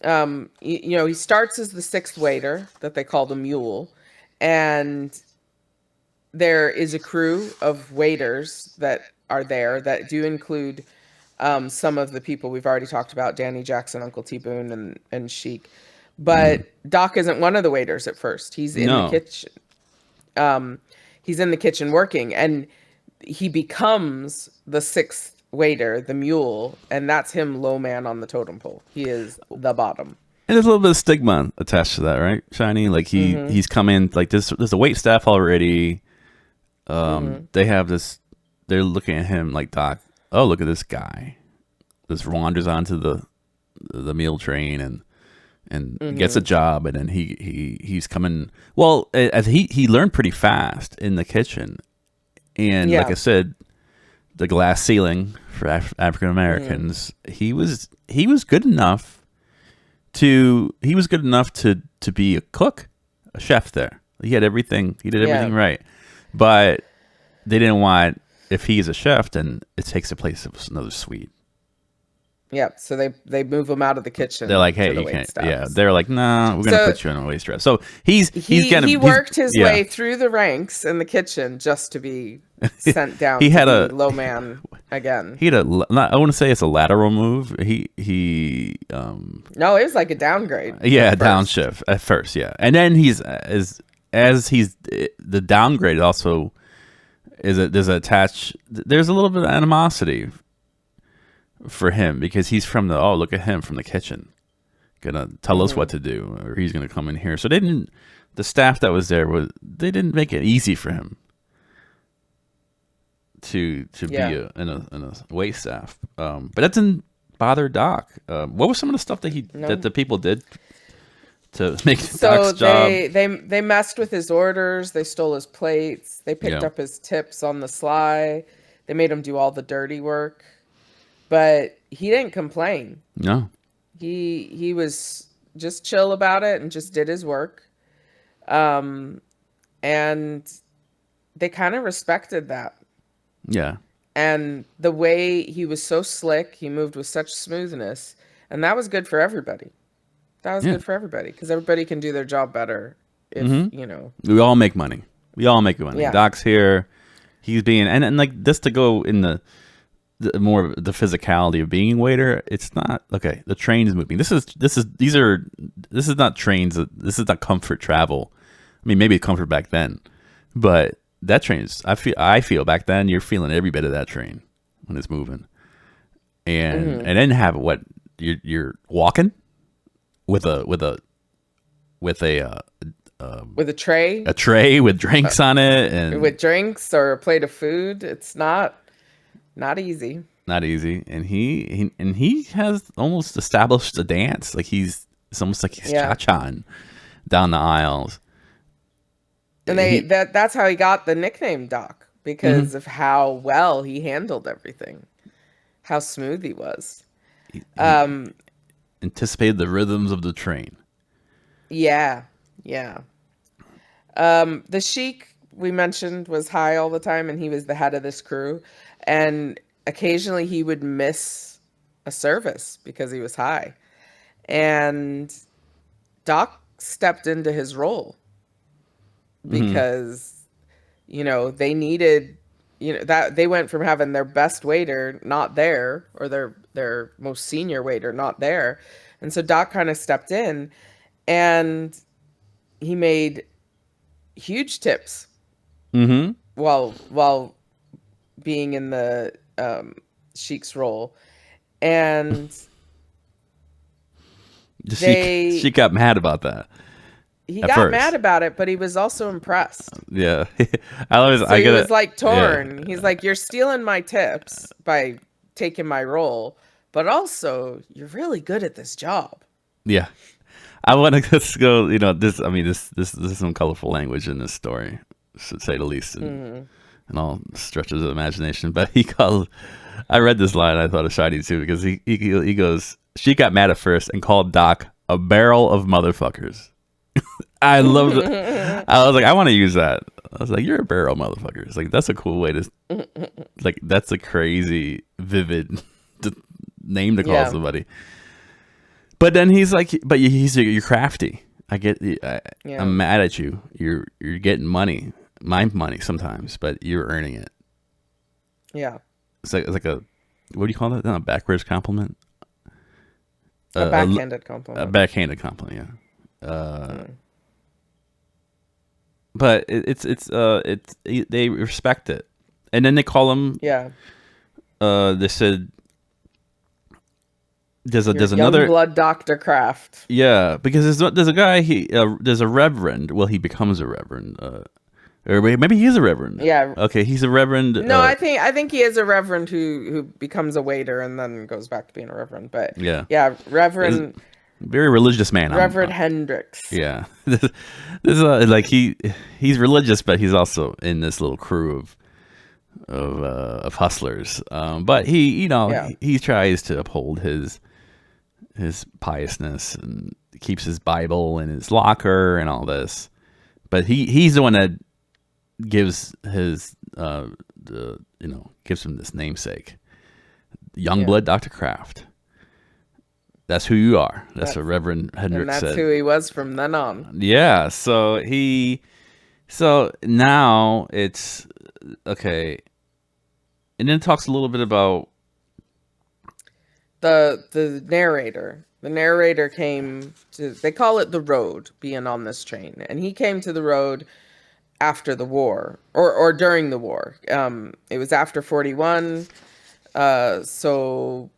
he starts as the sixth waiter that they call the mule, and there is a crew of waiters that are there that do include some of the people we've already talked about: Danny Jackson, Uncle T Boone, and Chic. But Doc isn't one of the waiters at first. He's in the No. kitchen. He's in the kitchen working, and he becomes the sixth waiter, the mule, and that's him, low man on the totem pole. He is the bottom. And there's a little bit of stigma attached to that, right, Shiny? Like he's come in like this. There's a wait staff already. They have this. They're looking at him like, Doc. Oh, look at this guy. This wanders onto the meal train and gets a job, and then he's coming. Well, he learned pretty fast in the kitchen, and Yeah. like I said, the glass ceiling for African Americans. He was good enough to be a cook, a chef there. He had everything. He did everything right, but they didn't want, if he's a chef, then it takes the place of another suite. Yep. So they move him out of the kitchen. They're like, hey, for the you can't. waitstaffs. Yeah, they're like, nah, we're gonna So put you on a waist rest. So he's he worked his way through the ranks in the kitchen just to be sent down. He had to a be low man again. He had a. I want to say it's a lateral move. No, it was like a downgrade. Yeah, downshift at first. Yeah, and then he's as he's the downgrade also is there's a little bit of animosity for him because he's from look at him from the kitchen, gonna tell us what to do, or he's gonna come in here. So the staff that was there they didn't make it easy for him to be in a wait staff. But that didn't bother Doc. What was some of the stuff that the people did to make Doc's job? They messed with his orders. They stole his plates. They picked up his tips on the sly. They made him do all the dirty work. But he didn't complain. No. He was just chill about it and just did his work. And they kind of respected that. Yeah. And the way he was so slick, he moved with such smoothness, and that was good for everybody. That was good for everybody because everybody can do their job better if, We all make money. We all make money. Yeah. Doc's here. He's being and like this to go in the more of the physicality of being a waiter. It's not okay. The train's moving. This is not trains. This is not comfort travel. I mean, maybe comfort back then, but that train's. I feel back then you're feeling every bit of that train when it's moving, and then have what you're walking with a tray with drinks on it and with drinks or a plate of food. It's not easy. Not easy. And he has almost established a dance. Like it's almost like he's cha-chaing down the aisles. And that's how he got the nickname Doc, because of how well he handled everything, how smooth he was. He anticipated the rhythms of the train. Yeah. The Sheik we mentioned was high all the time, and he was the head of this crew. And occasionally he would miss a service because he was high. And Doc stepped into his role because, they needed, that they went from having their best waiter not there, or their most senior waiter not there. And so Doc kind of stepped in, and he made huge tips while being in the Sheik's role. And she got mad about that. He got mad about it, but he was also impressed. Yeah. He was like torn. Yeah. He's like, you're stealing my tips by taking my role, but also you're really good at this job. Yeah. I want to just go, this is some colorful language in this story, to say the least, and all stretches of imagination. But I read this line, I thought it was shiny too, because he goes, she got mad at first and called Doc a barrel of motherfuckers. I loved it. I was like, I want to use that. I was like, you're a barrel motherfucker. It's like, that's a cool way to, like, that's a crazy, vivid name to call somebody. But then he's like, but you're crafty. I'm mad at you. You're getting money, my money sometimes, but you're earning it. Yeah. It's like a, what do you call that? Not a backwards compliment. A backhanded compliment. A backhanded compliment. Yeah. But they respect it, and then they call him. Yeah. They said there's young another blood Dr. Kraft. Yeah, because there's a guy there's a reverend. Well, he becomes a reverend. Or maybe he's a reverend. Yeah. Okay, he's a reverend. No, I think he is a reverend who becomes a waiter and then goes back to being a reverend. But yeah, Reverend. Very religious man. Reverend Hendricks. Yeah. This is like he's religious, but he's also in this little crew of hustlers. But he tries to uphold his piousness and keeps his Bible in his locker and all this. But he's the one that gives his gives him this namesake, Youngblood Dr. Kraft. That's who you are. That's what Reverend Hendricks and said. that's who he was from then on. Yeah. So now it's okay. And then it talks a little bit about the narrator. The narrator came to, they call it the road, being on this train. And he came to the road after the war, or during the war. It was after 41. So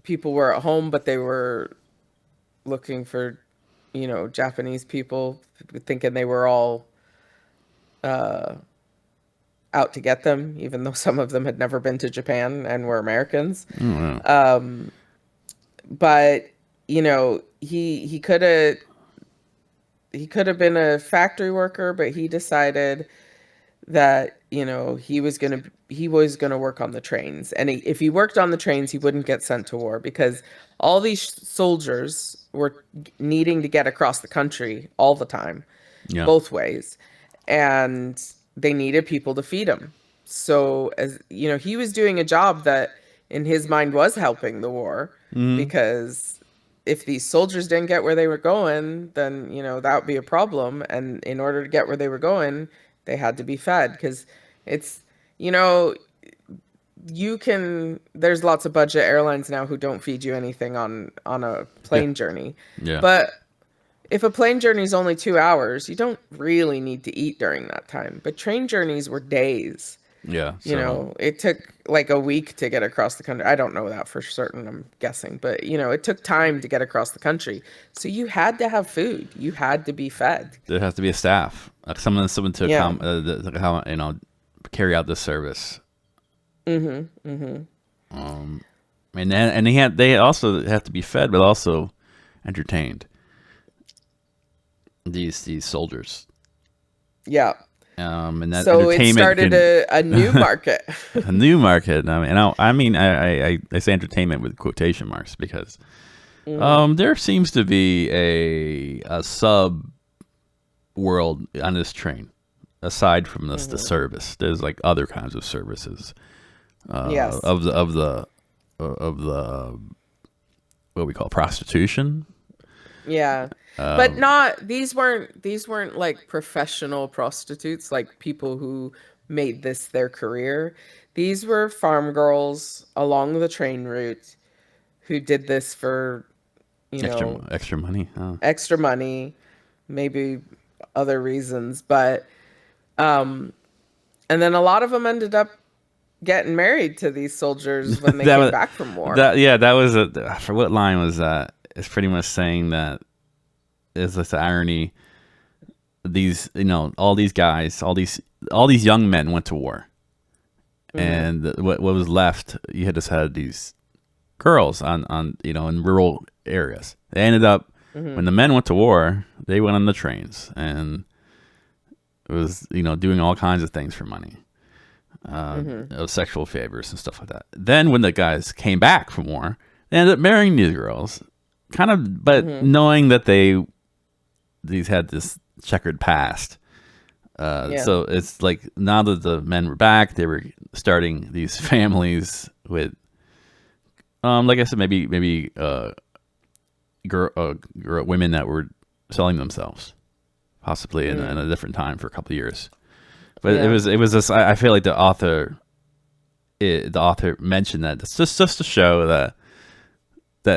people were at home, but they were looking for, Japanese people, thinking they were all out to get them, even though some of them had never been to Japan and were Americans. But he could have been a factory worker, but he decided that he was gonna work on the trains, and if he worked on the trains, he wouldn't get sent to war, because all these soldiers were needing to get across the country all the time, both ways, and they needed people to feed them. So, as he was doing a job that in his mind was helping the war, because if these soldiers didn't get where they were going, then that would be a problem, and in order to get where they were going, they had to be fed, because it's there's lots of budget airlines now who don't feed you anything on a plane journey. But if a plane journey is only 2 hours, you don't really need to eat during that time. But train journeys were days. It took like a week to get across the country. I don't know that for certain, I'm guessing, but it took time to get across the country. So you had to have food. You had to be fed. There has to be a staff, someone to carry out this service. And they also have to be fed, but also entertained. These soldiers. Yeah. And that so it started a new market. A new market. I say entertainment with quotation marks, because there seems to be a sub world on this train, aside from the service. There's like other kinds of services. Of the what we call prostitution. Yeah. But these weren't like professional prostitutes, like people who made this their career. These were farm girls along the train route who did this for, extra money. Extra money, maybe other reasons, but and then a lot of them ended up getting married to these soldiers when they came back from war. That was for what line was that? It's pretty much saying that is this irony. These, all these guys, all these young men went to war, and what was left, you just had these girls on in rural areas. They ended up when the men went to war, they went on the trains, and it was doing all kinds of things for money, of sexual favors and stuff like that. Then when the guys came back from war, they ended up marrying these girls, kind of, but knowing that these had this checkered past. So it's like, now that the men were back, they were starting these families with, like I said, maybe women that were selling themselves, possibly in a different time for a couple of years. But it was just, I feel like the author mentioned that it's just to show that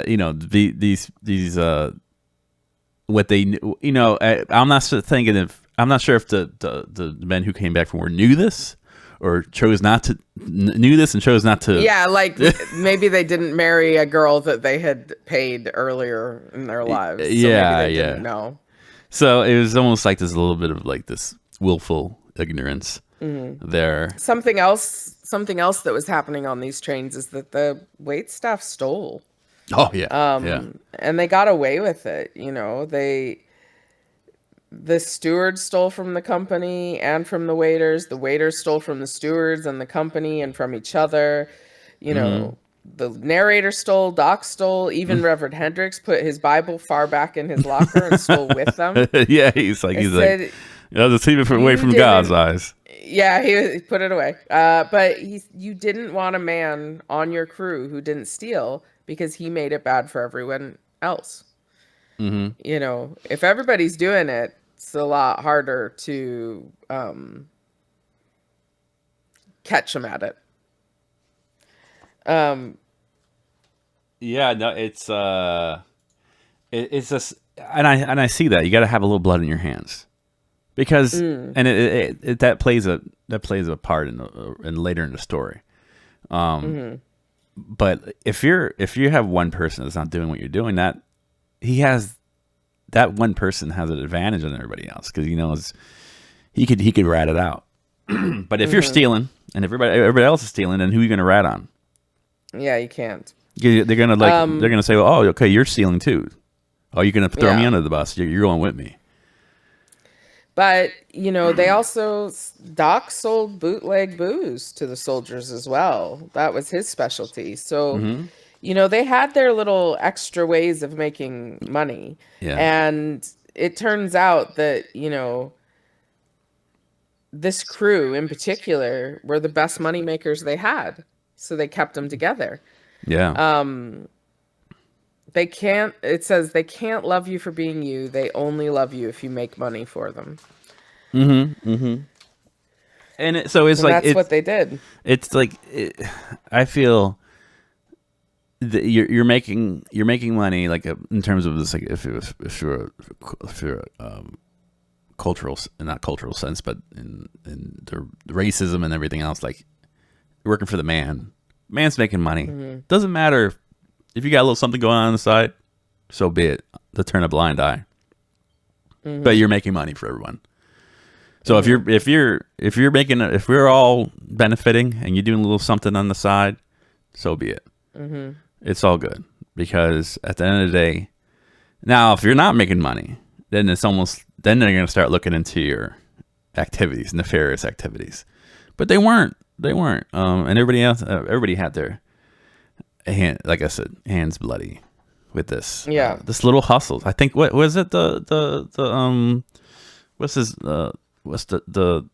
these what they I'm not sure if the men who came back from war knew this, or knew this and chose not to. Yeah, like maybe they didn't marry a girl that they had paid earlier in their lives. So maybe they didn't know. So it was almost like there's a little bit of like this willful ignorance there. Something else that was happening on these trains is that the wait staff stole. Oh yeah. And they got away with it. The stewards stole from the company and from the waiters. The waiters stole from the stewards and the company and from each other. The narrator stole, Doc stole, even Reverend Hendricks put his Bible far back in his locker and stole with them. Yeah, he's like, let's keep it away from God's eyes. Yeah, he put it away. But you didn't want a man on your crew who didn't steal because he made it bad for everyone else. Mm-hmm. If everybody's doing it, it's a lot harder to catch them at it. Um, Yeah, no, it's just, and I see that you got to have a little blood in your hands because, mm, and that plays a part in later in the story. hmm But if you have one person that's not doing what you're doing, he has that one person has an advantage on everybody else because he knows he could rat it out. But if you're hmm stealing and everybody else is stealing, then who are you going to rat on? Yeah, you can't. They're gonna say, well, oh, okay, you're stealing too. Oh, you're gonna throw me Yeah. under the bus. You're going with me. But, they also, Doc sold bootleg booze to the soldiers as well. That was his specialty. So, Hmm. they had their little extra ways of making money. Yeah, And it turns out that, this crew in particular were the best money makers they had. So they kept them together. yeah, Um, it says they can't love you for being you. They only love you if you make money for them. and so it's And like that's what they did. it's like I feel that you're making money like in terms of this, like if you're cultural, not cultural sense, but in the racism and everything else, like you're working for the man's making money. Hmm Doesn't matter if you got a little something going on the side, so be it. To turn a blind eye, but hmm you're making money for everyone. So if hmm you're if you're if you're making if we're all benefiting and you're doing a little something on the side, so be it. hmm It's all good because at the end of the day, now if you're not making money, then they're going to start looking into your activities, nefarious activities. But they weren't. They weren't. And everybody had their like I said, hands bloody with this. Yeah. This little hustles. I think what was it? What's his what's the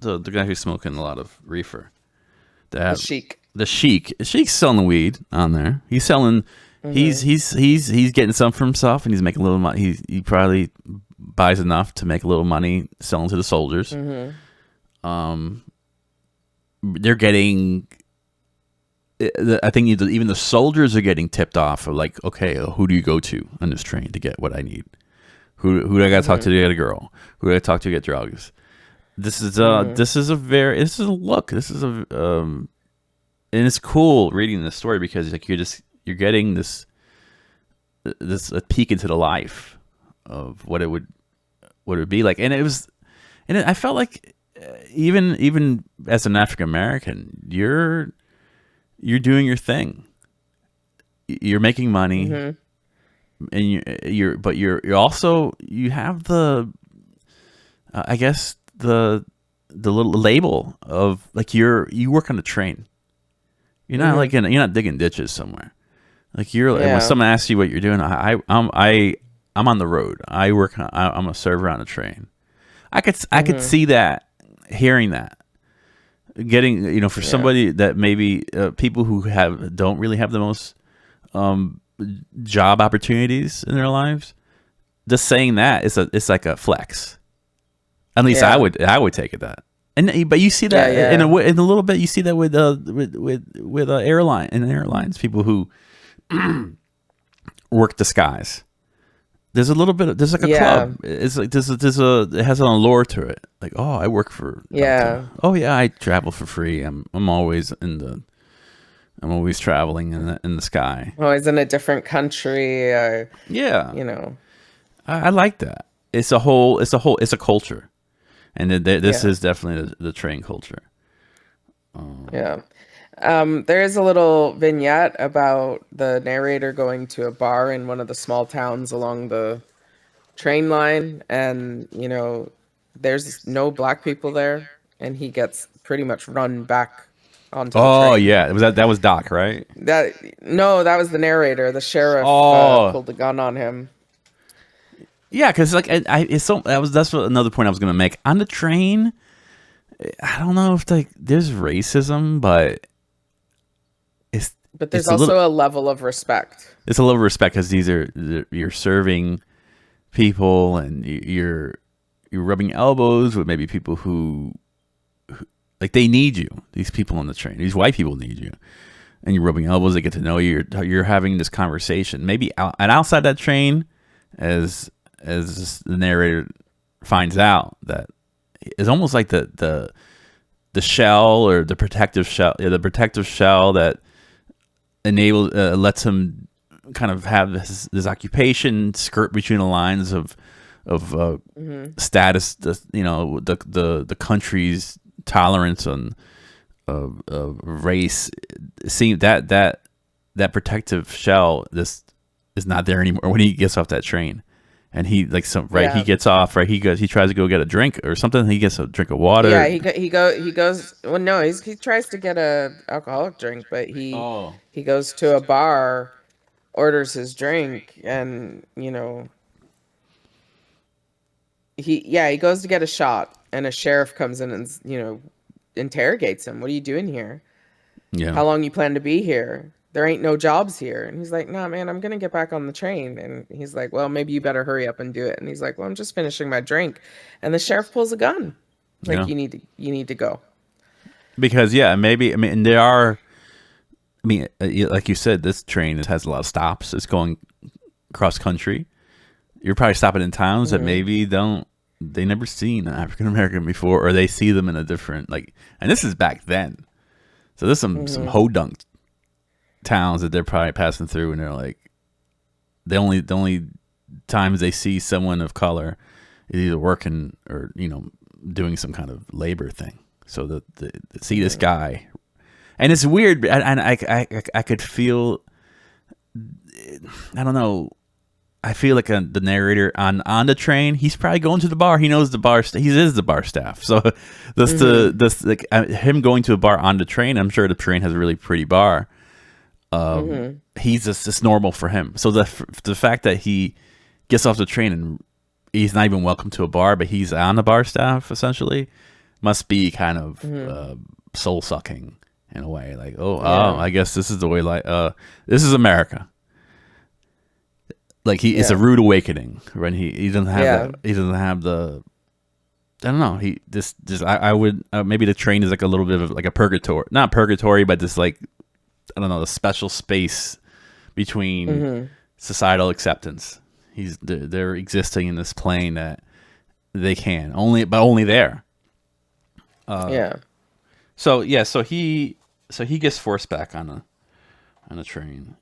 guy who's smoking a lot of reefer? The That Sheik. the Sheik. Sheik's selling weed on there. He's selling. He's hmm he's he's he's getting some for himself, and he's making a little money. He probably buys enough to make a little money selling to the soldiers. hmm Um, they're getting. I think even the soldiers are getting tipped off of like, okay, who do you go to on this train to get what I need? Who do I got to talk to hmm get a girl? Who do I talk to get drugs? This is hmm a look. This is and it's cool reading this story because like you're getting this a peek into the life of what it would be like, and I felt like even as an African American, you're doing your thing. You're making money, hmm and you're also you have the I guess the little label of like you work on the train. hmm You're not digging ditches somewhere. Like when Yeah. someone asks you what you're doing, I'm on the road. I'm a server on a train. I could hmm see that, hearing that, getting for Yeah. somebody that maybe people who don't really have the most um, job opportunities in their lives. Just saying that it's like a flex. At least I Yeah. would take it that. But you see Yeah. that Yeah. in a little bit. You see that with airlines, people who work the skies. There's a little bit. There's like a Yeah. club. It's like it has an allure to it. Like, oh, I work for Delta. Yeah. Oh yeah, I travel for free. I'm always traveling in the sky. Always in a different country, or Yeah, you know. I like that. It's a culture, and this Yeah. is definitely the train culture. Yeah. There is a little vignette about the narrator going to a bar in one of the small towns along the train line, and there's no black people there, and he gets pretty much run back onto the Oh train. yeah, that was Doc, right? That No, that was the narrator. The sheriff Oh pulled a gun on him. yeah, because like it's so that's another point I was gonna make on the train. I don't know if like there's racism, but it's But there's it's a little also a level of respect. it's a little respect because you're serving people and you're rubbing elbows with maybe people who like they need you. These people on the train, these white people need you, and you're rubbing elbows. They get to know you. You're having this conversation. Maybe and outside that train, as the narrator finds out that it's almost like the shell or the protective shell that enables lets him kind of have this occupation skirt between the lines of status, the country's tolerance on of race. Seeing that protective shell this is not there anymore when he gets off that train. And he like some right. He Yeah. gets off right. He tries to go get a drink or something. He gets a drink of water. Yeah, he goes. Well, no, he tries to get a alcoholic drink, but Oh, he goes to a bar, orders his drink, and he goes to get a shot, and a sheriff comes in and interrogates him. What are you doing here? yeah, How long you plan to be here? There ain't no jobs here. And he's like, nah, man, I'm gonna get back on the train. And he's like, well, maybe you better hurry up and do it. And he's like, well, I'm just finishing my drink. And the sheriff pulls a gun. Like, yeah. you need to go. Because yeah, maybe I mean and there are. I mean, like you said, this train has a lot of stops. It's going cross country. You're probably stopping in towns that Hmm. maybe don't they never seen an African American before, or they see them in a different like. And this is back then, so there's some Hmm. hodunk towns that they're probably passing through, and they're like the only times they see someone of color is either working or doing some kind of labor thing. So the see this Hmm. guy, and it's weird, and I could feel I don't know. I feel like the narrator on the train. He's probably going to the bar. He knows the bar. He is the bar staff. So Hmm. this like him going to a bar on the train. I'm sure the train has a really pretty bar. Hmm. He's just it's normal for him. So the fact that he gets off the train and he's not even welcome to a bar, but he's on the bar staff essentially, must be kind of Hmm. soul sucking in a way. Like oh, Yeah. I guess this is the way. Like this is America. Like it's a Yeah. rude awakening when he doesn't have Yeah. that. He doesn't have the. I don't know. He this I would maybe the train is like a little bit of like a purgatory, not purgatory, but just like I don't know the special space between Hmm. societal acceptance. They're existing in this plane that they can only but only there. Yeah. So yeah, so he gets forced back on a train.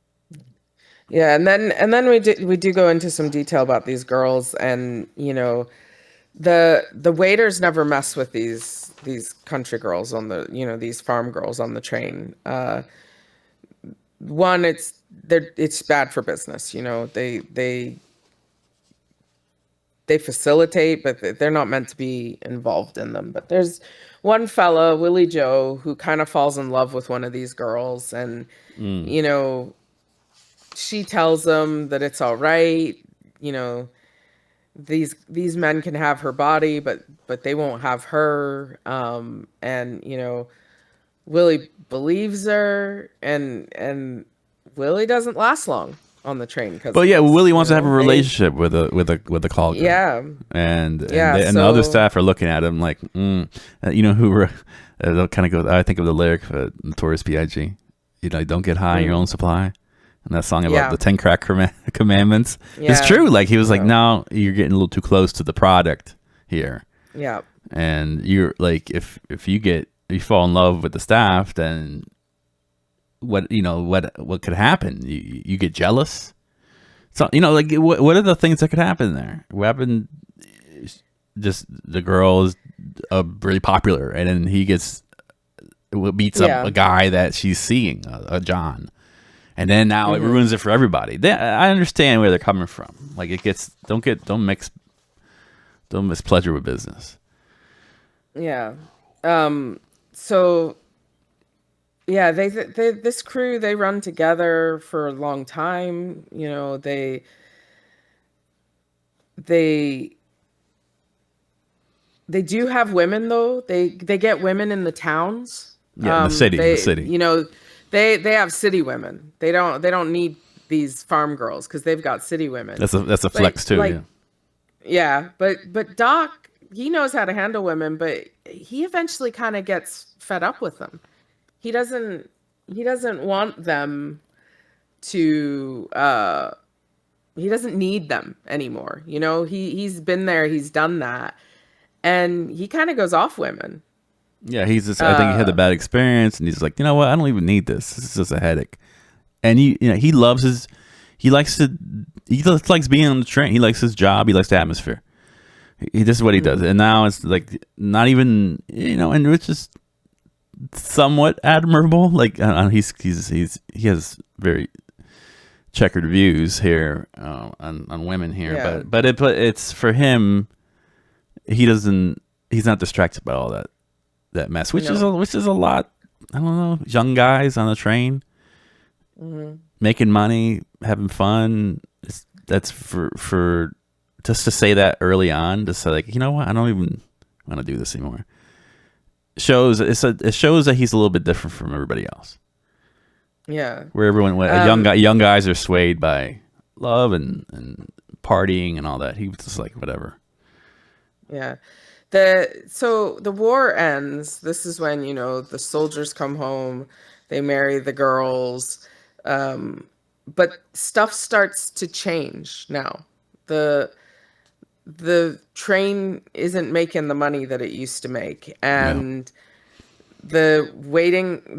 Yeah. And then we do go into some detail about these girls, and the waiters never mess with these country girls on the these farm girls on the train. One, it's bad for business. They facilitate, but they're not meant to be involved in them. But there's one fella, Willie Joe, who kind of falls in love with one of these girls, and Mm. you know she tells him that it's all right. You know, these men can have her body, but they won't have her. And Willie believes her, and Willie doesn't last long on the train because But of yeah, this. Willie wants to have a relationship with a call girl, Yeah, and yeah. and the other So staff are looking at him like, who were. They'll kind of go. I think of the lyric for Notorious B.I.G. Don't get high in your mm, own supply, and that song about the yeah, 10 crack commandments. It's yeah, true. Like he was like, yeah, no, you're getting a little too close to the product here, yeah, and you're like, if you fall in love with the staff, then what could happen? You get jealous. So like what are the things that could happen there? What happened? Just the girl is really popular, and then he beats up a yeah. guy that she's seeing, a John, and then now it Hmm. ruins it for everybody. I understand where they're coming from. Like it gets don't mix pleasure with business. Yeah. So yeah, they this crew, they run together for a long time. They They do have women though. They get women in the towns. Yeah, in the city, in the They city. you know they have city women. They don't need these farm girls because they've got city women. That's a But flex too. like Yeah. yeah, but Doc, he knows how to handle women, but he eventually kind of gets fed up with them. He doesn't he doesn't want them to he doesn't need them anymore. He's been there, he's done that. And he kind of goes off women. Yeah, he's just. I think he had a Uh bad experience, and he's like, you know what? I don't even need this. This is just a headache. And he loves his. He likes to. He just likes being on the train. He likes his job. He likes the atmosphere. This is what he does. mhm. And now it's like not even and it's just somewhat admirable. Like he has very checkered views here on women here, Yeah. but it's for him. He doesn't. He's not distracted by all that mess, No. which is a lot. I don't know, young guys on the train Mhm. making money, having fun. That's for just to say that early on, to say like, you know what, I don't even want to do this anymore. It shows that he's a little bit different from everybody else. Yeah. Where Um young guys are swayed by love and partying and all that. He was just like whatever. yeah. So the war ends. This is when, the soldiers come home, they marry the girls. Um but stuff starts to change now. The the train isn't making the money that it used to make, Yeah. and the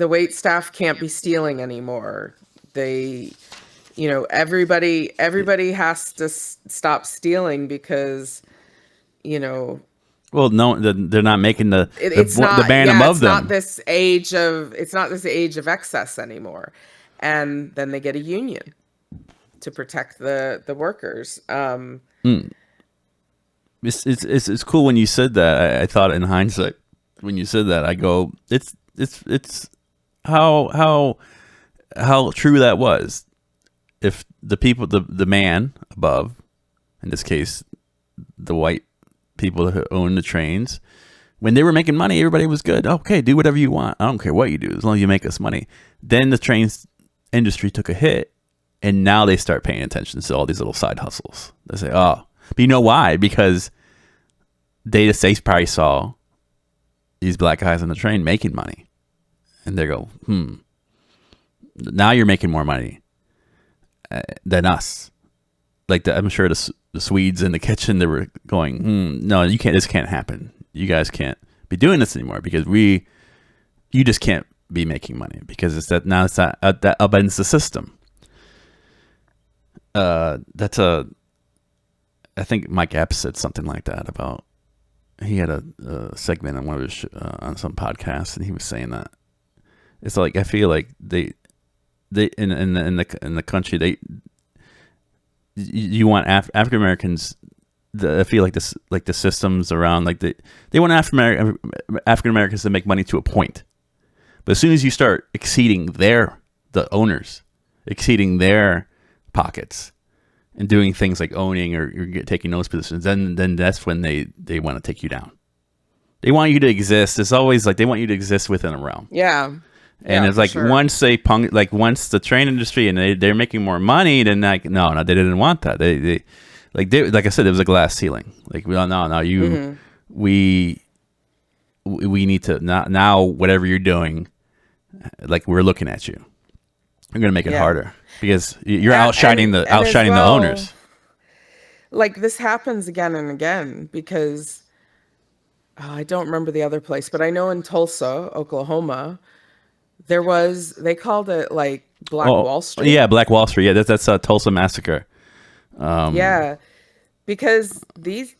wait staff can't be stealing anymore. They everybody has to stop stealing because you know Well, no, they're not making it's the not band yeah above them. it's not this age of excess anymore. And then they get a union to protect the workers. Mm. It's cool when you said that. I thought in hindsight when you said that, I go, it's how true that was. If the people, the man above, in this case, the white people who own the trains, when they were making money, everybody was good. Okay, do whatever you want. I don't care what you do, as long as you make us money. Then the trains industry took a hit, and now they start paying attention to all these little side hustles. They say, oh, but you know why? Because they probably saw these black guys on the train making money, and they go, now you're making more money than us. Like I'm sure the Swedes in the kitchen, they were going, no, you can't. This can't happen. You guys can't be doing this anymore because you just can't be making money because it's that now it's not that upends the system. That's I think Mike Epps said something like that about. He had a segment on one of his on some podcast, and he was saying that it's like I feel like they in the country you want African Americans. I feel like the systems around they want African Americans to make money to a point, but as soon as you start exceeding the owners, exceeding their pockets, and doing things like owning or taking those positions, then that's when they want to take you down. They want you to exist. It's always like they want you to exist within a realm. Yeah. And Yeah, it's for like sure. once the train industry and they're making more money, then like no, they didn't want that. They like I said, there was a glass ceiling. Like well, no, Hmm. we need to now whatever you're doing, like we're looking at you. We're gonna make it Yeah. harder because you're And as outshining the well, owners. like this happens again and again because I don't remember the other place, but I know in Tulsa, Oklahoma, they called it like Black Oh Wall Street. yeah, Black Wall Street. Yeah, that's a Tulsa massacre. Yeah, because these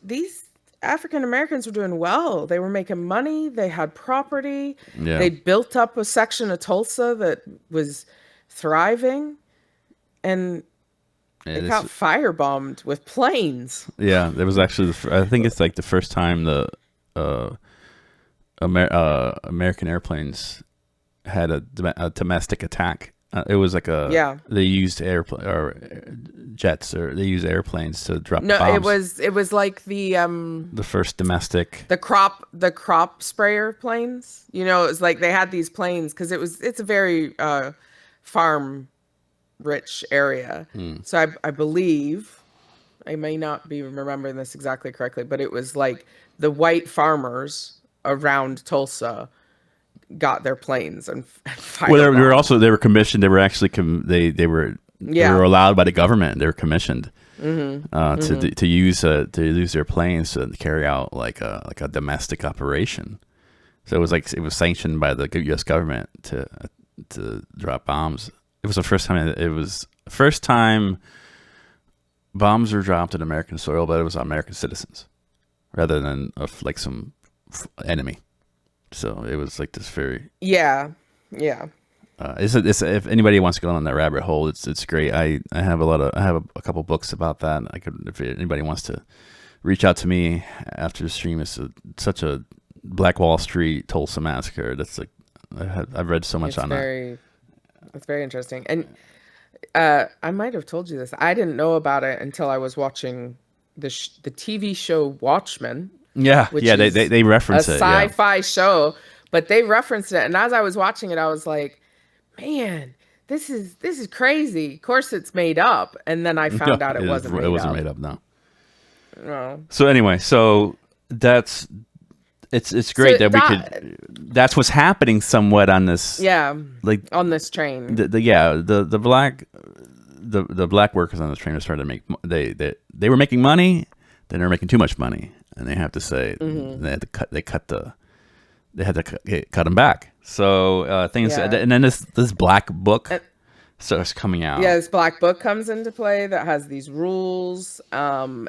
African Americans were doing well. They were making money, they had property, Yeah, they built up a section of Tulsa that was thriving, and and it it's got firebombed with planes. yeah. There was actually I think it's like the first time the uh, American airplanes had a domestic attack It was like Yeah. they used airplane or jets, or they used airplanes to drop No, it bombs. was like The first domestic. the crop sprayer planes. It was like they had these planes because it's a very farm rich area. Mm. So I believe, I may not be remembering this exactly correctly, but it was like the white farmers around Tulsa got their planes and Well, they were firebombed. also they were commissioned. They were actually they were Yeah. allowed by the government. They were commissioned Hmm. to use their planes to carry out like a domestic operation. So it was sanctioned by the U.S. government to drop bombs. It was the first time. It was the first time bombs were dropped on American soil, but it was on American citizens rather than of like some enemy. So it was like this very. Yeah. Yeah. If anybody wants to go on that rabbit hole, it's great. I have a couple books about that. I could, if anybody wants to reach out to me after the stream. It's such a Black Wall Street Tulsa massacre. That's like I've read so much It's on that. very it's very interesting. And I might have told you this. I didn't know about it until I was watching the TV show Watchmen, Yeah, which yeah. is They a reference it. Yeah. sci-fi show, but they referenced it. And as I was watching it, I was like, man, this is crazy. Of course it's made up. And then I No, found out it wasn't it made wasn't up. made up. No. No. So anyway, so that's it's great So that we that could. That's what's happening somewhat on this. yeah, Like on this train. the black workers on this train are starting to make they were making money, then they're making too much money, and they have to say Hmm. they had to cut them back. So things, Yeah. and then this black book Uh, starts coming yeah, out. this black book comes into play that has these rules, and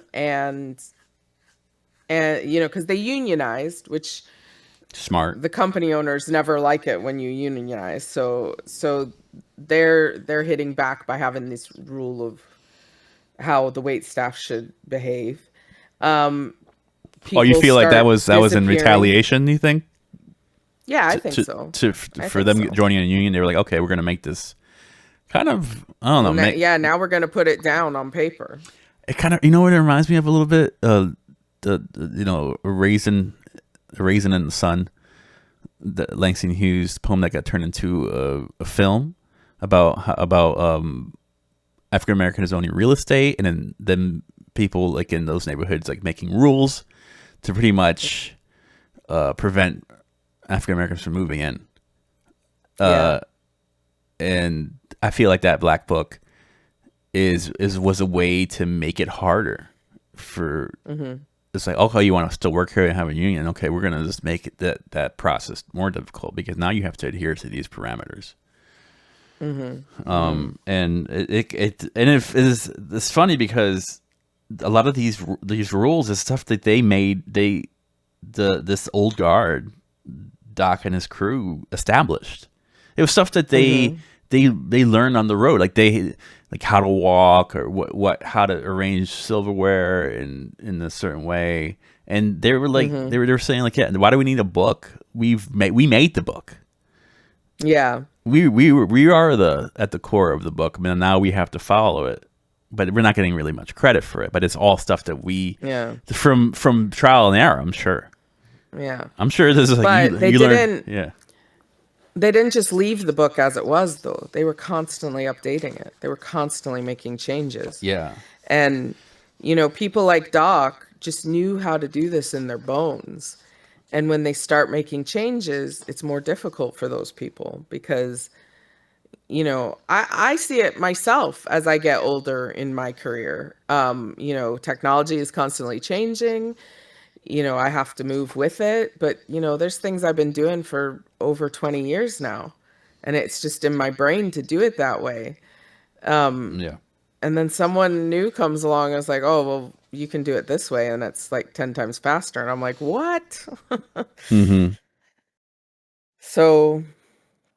because they unionized, which Smart. the company owners never like it when you unionize. So they're hitting back by having this rule of how the wait staff should behave. Um, Oh, you People feel like start that was in disappearing. retaliation? You think Yeah, I think so. I for think them so. joining a union? They were like, okay, we're gonna make this kind of, I don't know, Well, make yeah, now we're going to put it down on paper. it kind of, you know what it reminds me of a little bit. A raisin in the sun, the Langston Hughes poem that got turned into a film about African Americans owning real estate, and then people like in those neighborhoods like making rules to pretty much prevent African Americans from moving in. Yeah. And I feel like that black book is was a way to make it harder for. Hmm. It's like, okay, you want to still work here and have a union? Okay, we're gonna just make that process more difficult because now you have to adhere to these parameters. Hmm. Hmm. And it is it's funny because a lot of these rules is stuff that they made this old guard, Doc and his crew, established. It was stuff that Hmm. they learned on the road, like how to walk or what how to arrange silverware in a certain way. And they were like Hmm. they were saying like, yeah, why do we need a book? We made the book. Yeah. We are the at the core of the book. I mean, now we have to follow it, but we're not getting really much credit for it. But it's all stuff that we Yeah. from trial and error. I'm sure. Yeah. I'm sure this is like But you learn. Yeah. they didn't just leave the book as it was though. They were constantly updating it. They were constantly making changes. Yeah. And people like Doc just knew how to do this in their bones. And when they start making changes, it's more difficult for those people because I see it myself as I get older in my career. Technology is constantly changing. I have to move with it. But, there's things I've been doing for over 20 years now. And it's just in my brain to do it that way. Yeah. And then someone new comes along and is like, oh, well, you can do it this way. And it's like 10 times faster. And I'm like, what? Mm-hmm. So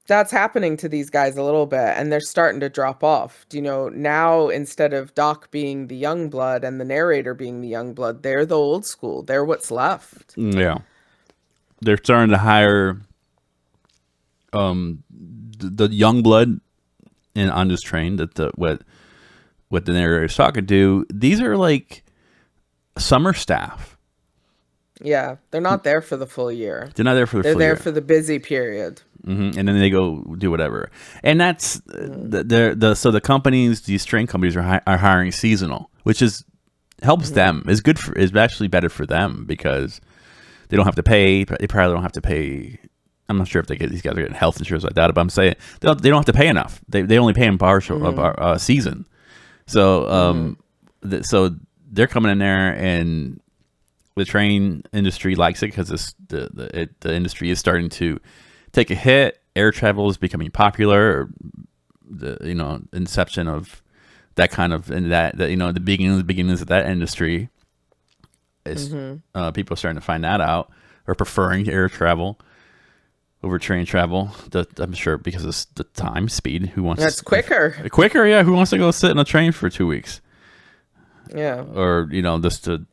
that's happening to these guys a little bit, and they're starting to drop off. Now instead of Doc being the young blood and the narrator being the young blood, they're the old school. They're what's left. Yeah. They're starting to hire the young blood on this train that what the narrator is talking to, these are like summer staff. Yeah, they're not there for the full year. They're not there for the They're full there year. for the busy period. And then they go do whatever. And that's so the companies, these train companies are hiring seasonal, which helps them. Is actually better for them because they don't have to pay. They probably don't have to pay. I'm not sure if these guys are getting health insurance like that, but I'm saying they don't have to pay enough. They only pay them partial season. So so they're coming in there, and the train industry likes it because the industry is starting to take a hit. Air travel is becoming popular. The inception of that kind of, and that the beginnings of that industry is people are starting to find that out, or preferring air travel over train travel. I'm sure because of the time, speed. Who wants That's quicker? Quicker, yeah. Who wants to go sit in a train for 2 weeks? Yeah. Or just to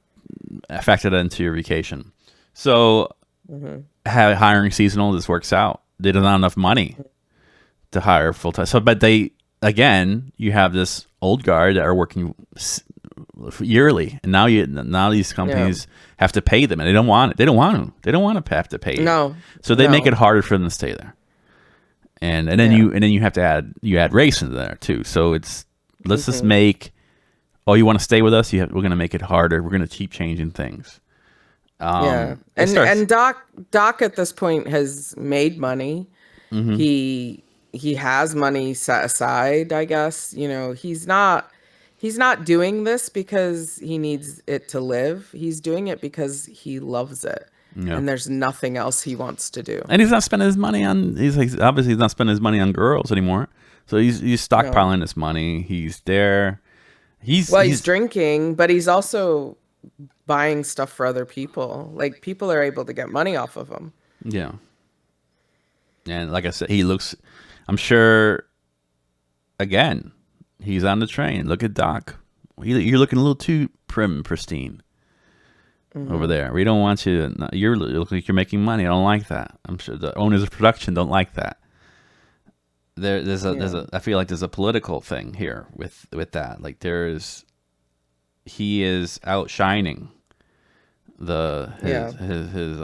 factor that into your vacation. So hiring seasonal, this works out. They don't have enough money to hire full time. So, but again, you have this old guard that are working yearly, and now these companies have to pay them, and they don't want it. They don't want to have to pay. No. So they make it harder for them to stay there. And then you have to add race into there too. So let's just make. Oh, you want to stay with us? We're going to make it harder. We're going to keep changing things. And Doc at this point has made money. He has money set aside, I guess. He's not doing this because he needs it to live. He's doing it because he loves it. Yeah. And there's nothing else he wants to do. And he's not spending his money on obviously he's not spending his money on girls anymore. So he's stockpiling his money. He's there. He's drinking, but he's also buying stuff for other people. Like, people are able to get money off of him. Yeah. And like I said, I'm sure, again, he's on the train. Look at Doc. You're looking a little too prim and pristine over there. We don't want you to, you look like you're making money. I don't like that. I'm sure the owners of production don't like that. I feel like there's a political thing here with that. Like he is outshining his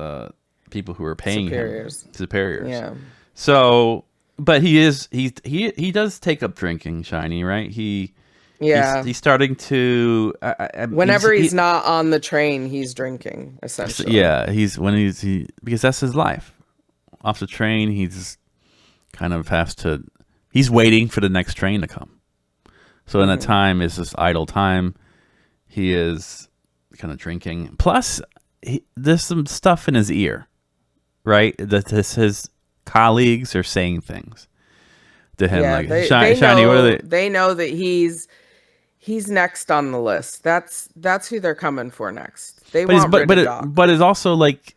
people who are paying him, superiors. Yeah. So, but he does take up drinking, Shiny, right? He's starting to. Whenever he's not on the train, he's drinking, essentially. Yeah, because that's his life. Off the train, he's kind of he's waiting for the next train to come. So in that time is this idle time. He is kind of drinking. Plus, there's some stuff in his ear, right? That his colleagues are saying things to him, like, Shiny, what are they? They know that he's next on the list. That's who they're coming for next. They want rid of Doc. But it's also like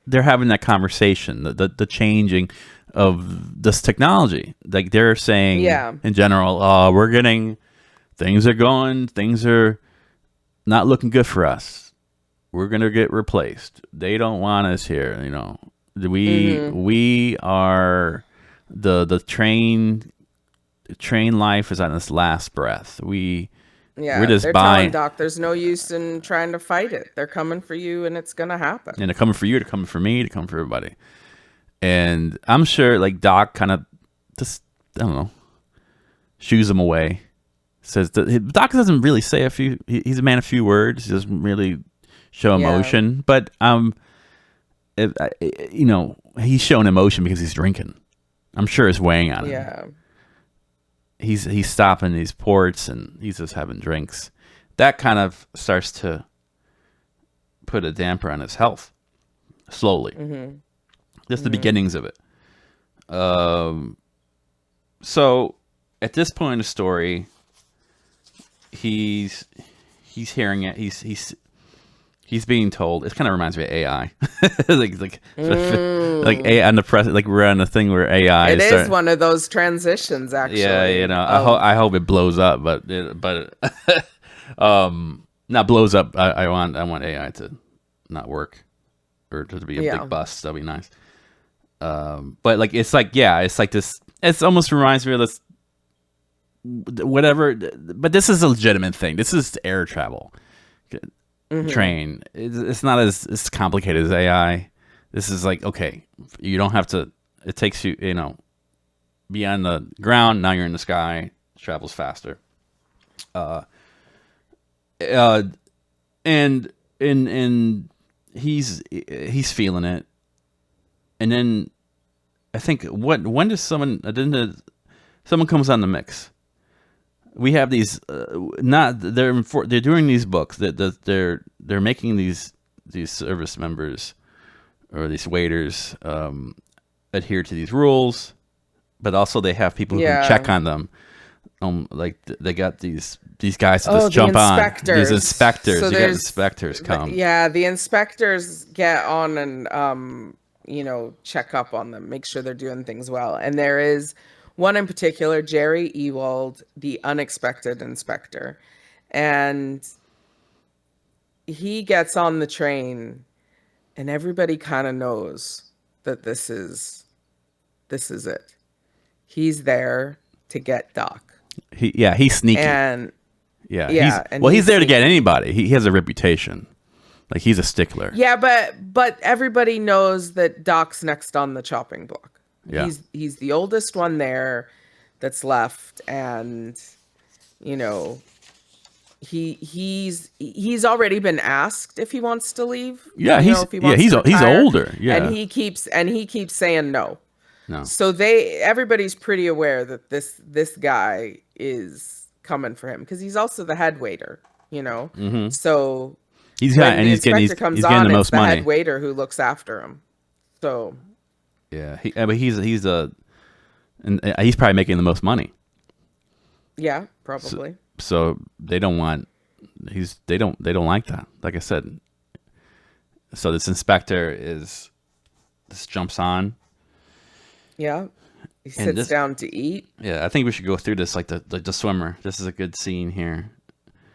they're having that conversation, the changing of this technology. Like, they're saying in general, things are not looking good for us. We're going to get replaced. They don't want us here. We are the train life is on its last breath. We're just telling Doc there's no use in trying to fight it. They're coming for you, and it's going to happen. And they're coming for you, they're coming for me, they're coming for everybody. And I'm sure, like, Doc kind of just, I don't know, shoos him away. Says that Doc doesn't really say he's a man of few words. He doesn't really show emotion. But he's showing emotion because he's drinking. I'm sure it's weighing on him. Yeah. He's stopping these ports, and he's just having drinks. That kind of starts to put a damper on his health slowly. Just the beginnings of it. So at this point in the story, he's hearing it. He's being told. It kind of reminds me of AI, like AI on the press. Like, we're on a thing where AI. It is one of those transitions, actually. Yeah, I hope it blows up, but not blows up. I want AI to not work, or to be a big bust. That'd be nice. But like, it's like this. It almost reminds me of this whatever. But this is a legitimate thing. This is air travel. Mm-hmm. Train. It's not as complicated as AI. This is like, okay, you don't have to. It takes you, be on the ground. Now you're in the sky. Travels faster. Uh, uh, and and he's feeling it. And then I think when does someone comes on the mix? We have these not they're doing these books that they're making these service members or these waiters adhere to these rules, but also they have people who check Yeah. on them. Like they got these guys that Oh, just the jump on these inspectors. inspectors. So You got there's, inspectors come. yeah, the inspectors get on and, check up on them, make sure they're doing things well. And there is one in particular, Jerry Ewald, the unexpected inspector. And he gets on the train, and everybody kind of knows that this is it. He's there to get Doc. He's sneaky. And Yeah, yeah, and he's he's there to get sneaky. anybody. He has a reputation. Like he's a stickler. Yeah, but everybody knows that Doc's next on the chopping block. Yeah. He's the oldest one there that's left, and you know, he's already been asked if he wants to leave, Yeah, if he wants to he's retire, older. and Yeah. he keeps saying no. No. So everybody's pretty aware that this guy is coming for him because he's also the head waiter, Mm-hmm. So And when the inspector comes he's getting the on, it's most the money. head waiter who looks after him. So Yeah, but and he's probably making the most money. yeah, So, probably. so they don't want they don't like that. Like I said, so this jumps on. Yeah. He And sits down to eat. yeah, I think we should go through this like the swimmer. This is a good scene here.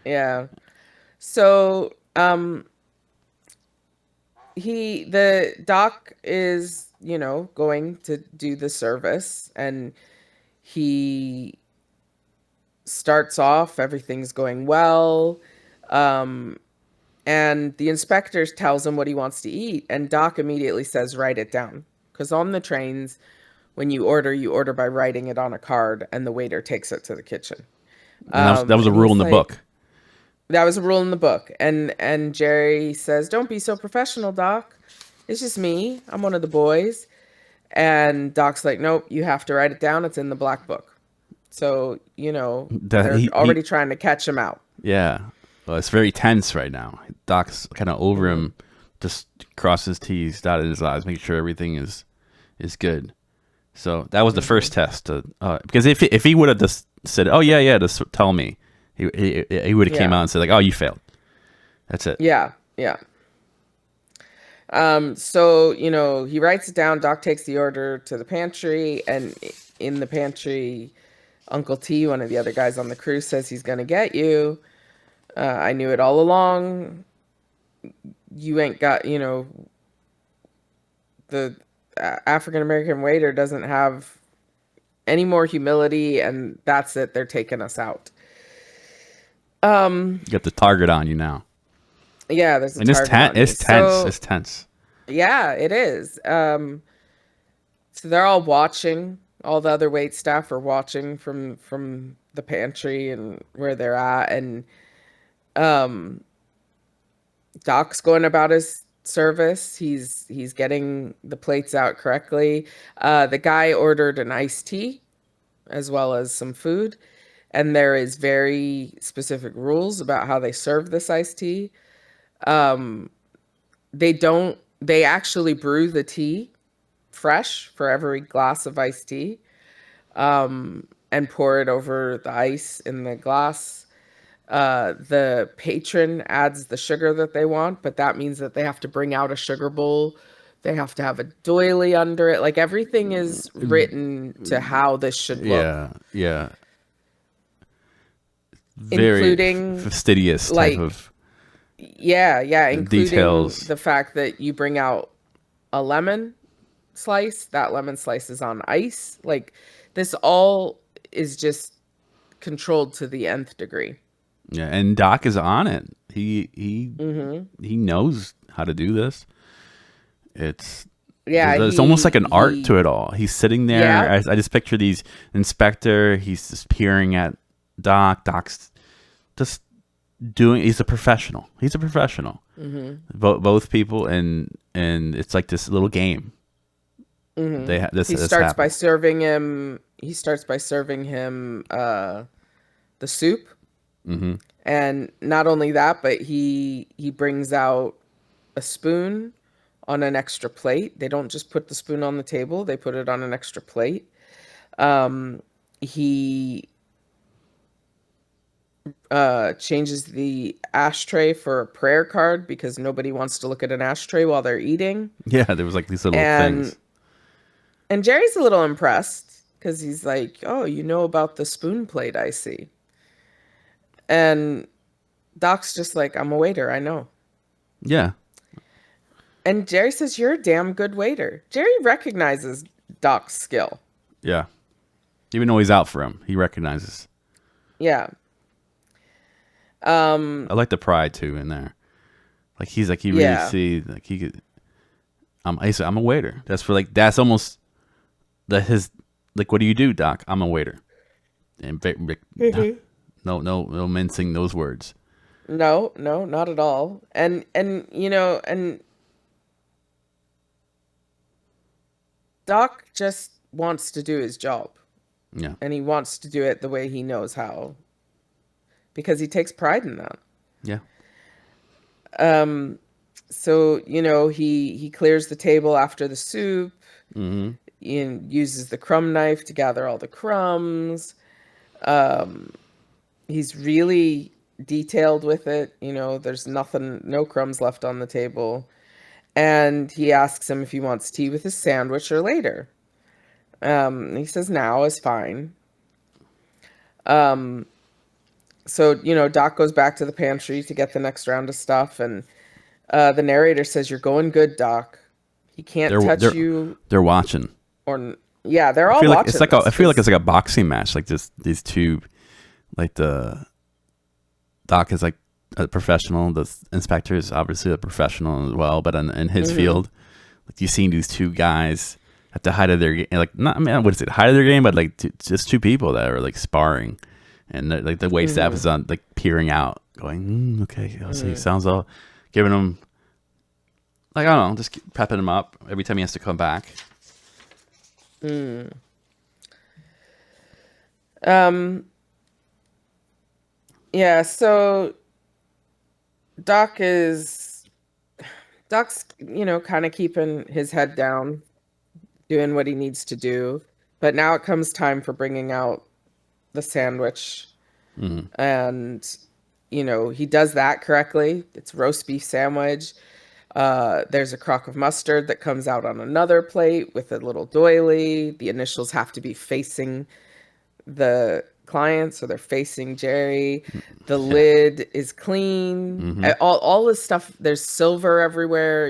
Yeah. So the doc is, going to do the service, and he starts off, everything's going well. And the inspector tells him what he wants to eat, and Doc immediately says, write it down. Because on the trains, when you order by writing it on a card, and the waiter takes it to the kitchen. And that was a And rule in he's the like, book. that was a rule in the book. And Jerry says, don't be so professional, Doc. It's just me. I'm one of the boys. And Doc's like, nope, you have to write it down. It's in the black book. So, That they're he already trying to catch him out. Yeah. Well, it's very tense right now. Doc's kind of over him, just cross his T's, dotted his I's, making sure everything is good. So that was the first test. Because if he would have just said, "Oh yeah, just tell me," he would have came Yeah. out and said like, "Oh, you failed." That's it. Yeah. Yeah. So, he writes it down. Doc takes the order to the pantry, and in the pantry, Uncle T, one of the other guys on the crew, says he's going to get you. I knew it all along. You ain't got, the African American waiter doesn't have any more humility, and that's it. They're taking us out. You got the target on you now, Yeah, there's a and target on you. it's tense. So It's tense. yeah, it is. So they're all watching. All the other wait staff are watching from the pantry and where they're at, and Doc's going about his service. He's getting the plates out correctly. The guy ordered an iced tea as well as some food, and there is very specific rules about how they serve this iced tea. They actually brew the tea fresh for every glass of iced tea, and pour it over the ice in the glass. The patron adds the sugar that they want, but that means that they have to bring out a sugar bowl. They have to have a doily under it. Like everything is written to how this should look, Yeah. Very including fastidious type like, of yeah, including details. the fact that you bring out a lemon slice. That lemon slice is on ice. Like this all is just controlled to the nth degree. Yeah, and Doc is on it. He knows how to do this. It's Yeah, there's almost like an art to he it all. He's sitting there. yeah. I just picture these inspector. He's just peering at Doc. Doc's just doing. He's a professional. He's a professional. Both people, and it's like this little game. He This starts by happens. serving him. He starts by serving him the soup, and not only that, but he brings out a spoon on an extra plate. They don't just put the spoon on the table; they put it on an extra plate. He changes the ashtray for a prayer card because nobody wants to look at an ashtray while they're eating. Yeah, there was like these little And things. and Jerry's a little impressed because he's like, "Oh, you know about the spoon plate, I see." And Doc's just like, "I'm a waiter, I know." Yeah, And Jerry says, "You're a damn good waiter." Jerry recognizes Doc's skill. yeah. Even though he's out for him, he recognizes. Yeah. I like the pride too in there. Like he's like he really Yeah. see like he could. He said, I'm a waiter. That's for like that's almost that his like. What do you do, Doc? I'm a waiter. And no mincing those words. No, no, not at all. And and Doc just wants to do his job, Yeah, and he wants to do it the way he knows how because he takes pride in that. yeah. So, he clears the table after the soup Mm-hmm. and uses the crumb knife to gather all the crumbs. He's really detailed with it. There's nothing, no crumbs left on the table. And he asks him if he wants tea with his sandwich or later. He says now is fine. So, Doc goes back to the pantry to get the next round of stuff. And the narrator says, "You're going good, Doc. He can't They're touch they're you." they're watching. Yeah, they're I all feel like it's watching like this I feel like it's 'cause- like a boxing match. Like just these two, like the Doc is like a professional. The inspector is obviously a professional as well, but in his field, like you seen these two guys at the height of their game. Like not, I mean, I wouldn't say the height of their game, but like just two people that are like sparring, and like the wait staff is on like peering out, going, okay, I'll see. Sounds all giving him like I don't know, just keep prepping him up every time he has to come back. Yeah, so Doc's, kind of keeping his head down, doing what he needs to do. But now it comes time for bringing out the sandwich. And, he does that correctly. It's roast beef sandwich. There's a crock of mustard that comes out on another plate with a little doily. The initials have to be facing the client, so they're facing Jerry. The lid is clean. All this stuff. There's silver everywhere.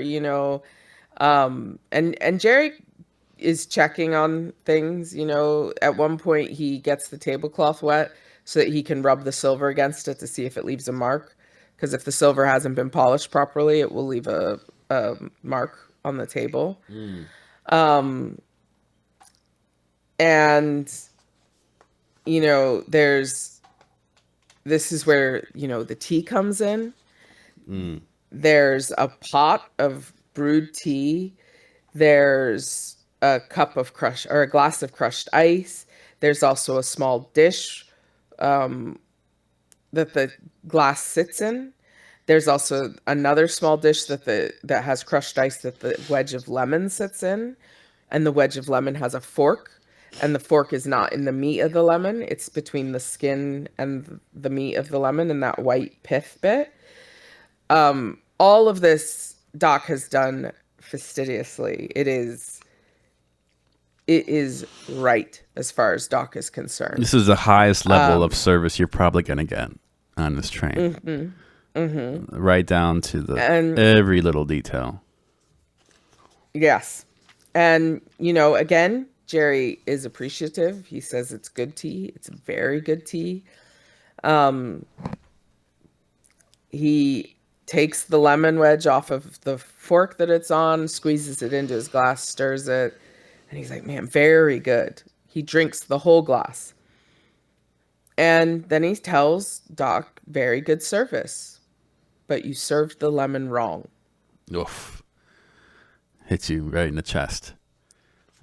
And Jerry is checking on things. At one point he gets the tablecloth wet so that he can rub the silver against it to see if it leaves a mark. Because if the silver hasn't been polished properly, it will leave a mark on the table. And this is where the tea comes in. There's a pot of brewed tea. There's a cup of crushed or a glass of crushed ice. There's also a small dish that the glass sits in. There's also another small dish that has crushed ice that the wedge of lemon sits in, and the wedge of lemon has a fork, and the fork is not in the meat of the lemon. It's between the skin and the meat of the lemon and that white pith bit. All of this Doc has done fastidiously. It is right as far as Doc is concerned. This is the highest level of service you're probably gonna get on this train, right down to the And every little detail. yes. And, again, Jerry is appreciative. He says it's good tea. It's very good tea. Um, he takes the lemon wedge off of the fork that it's on, squeezes it into his glass, stirs it, and he's like, man, very good. He drinks the whole glass. And then he tells Doc, very good service, but you served the lemon wrong. Oof. Hits you right in the chest.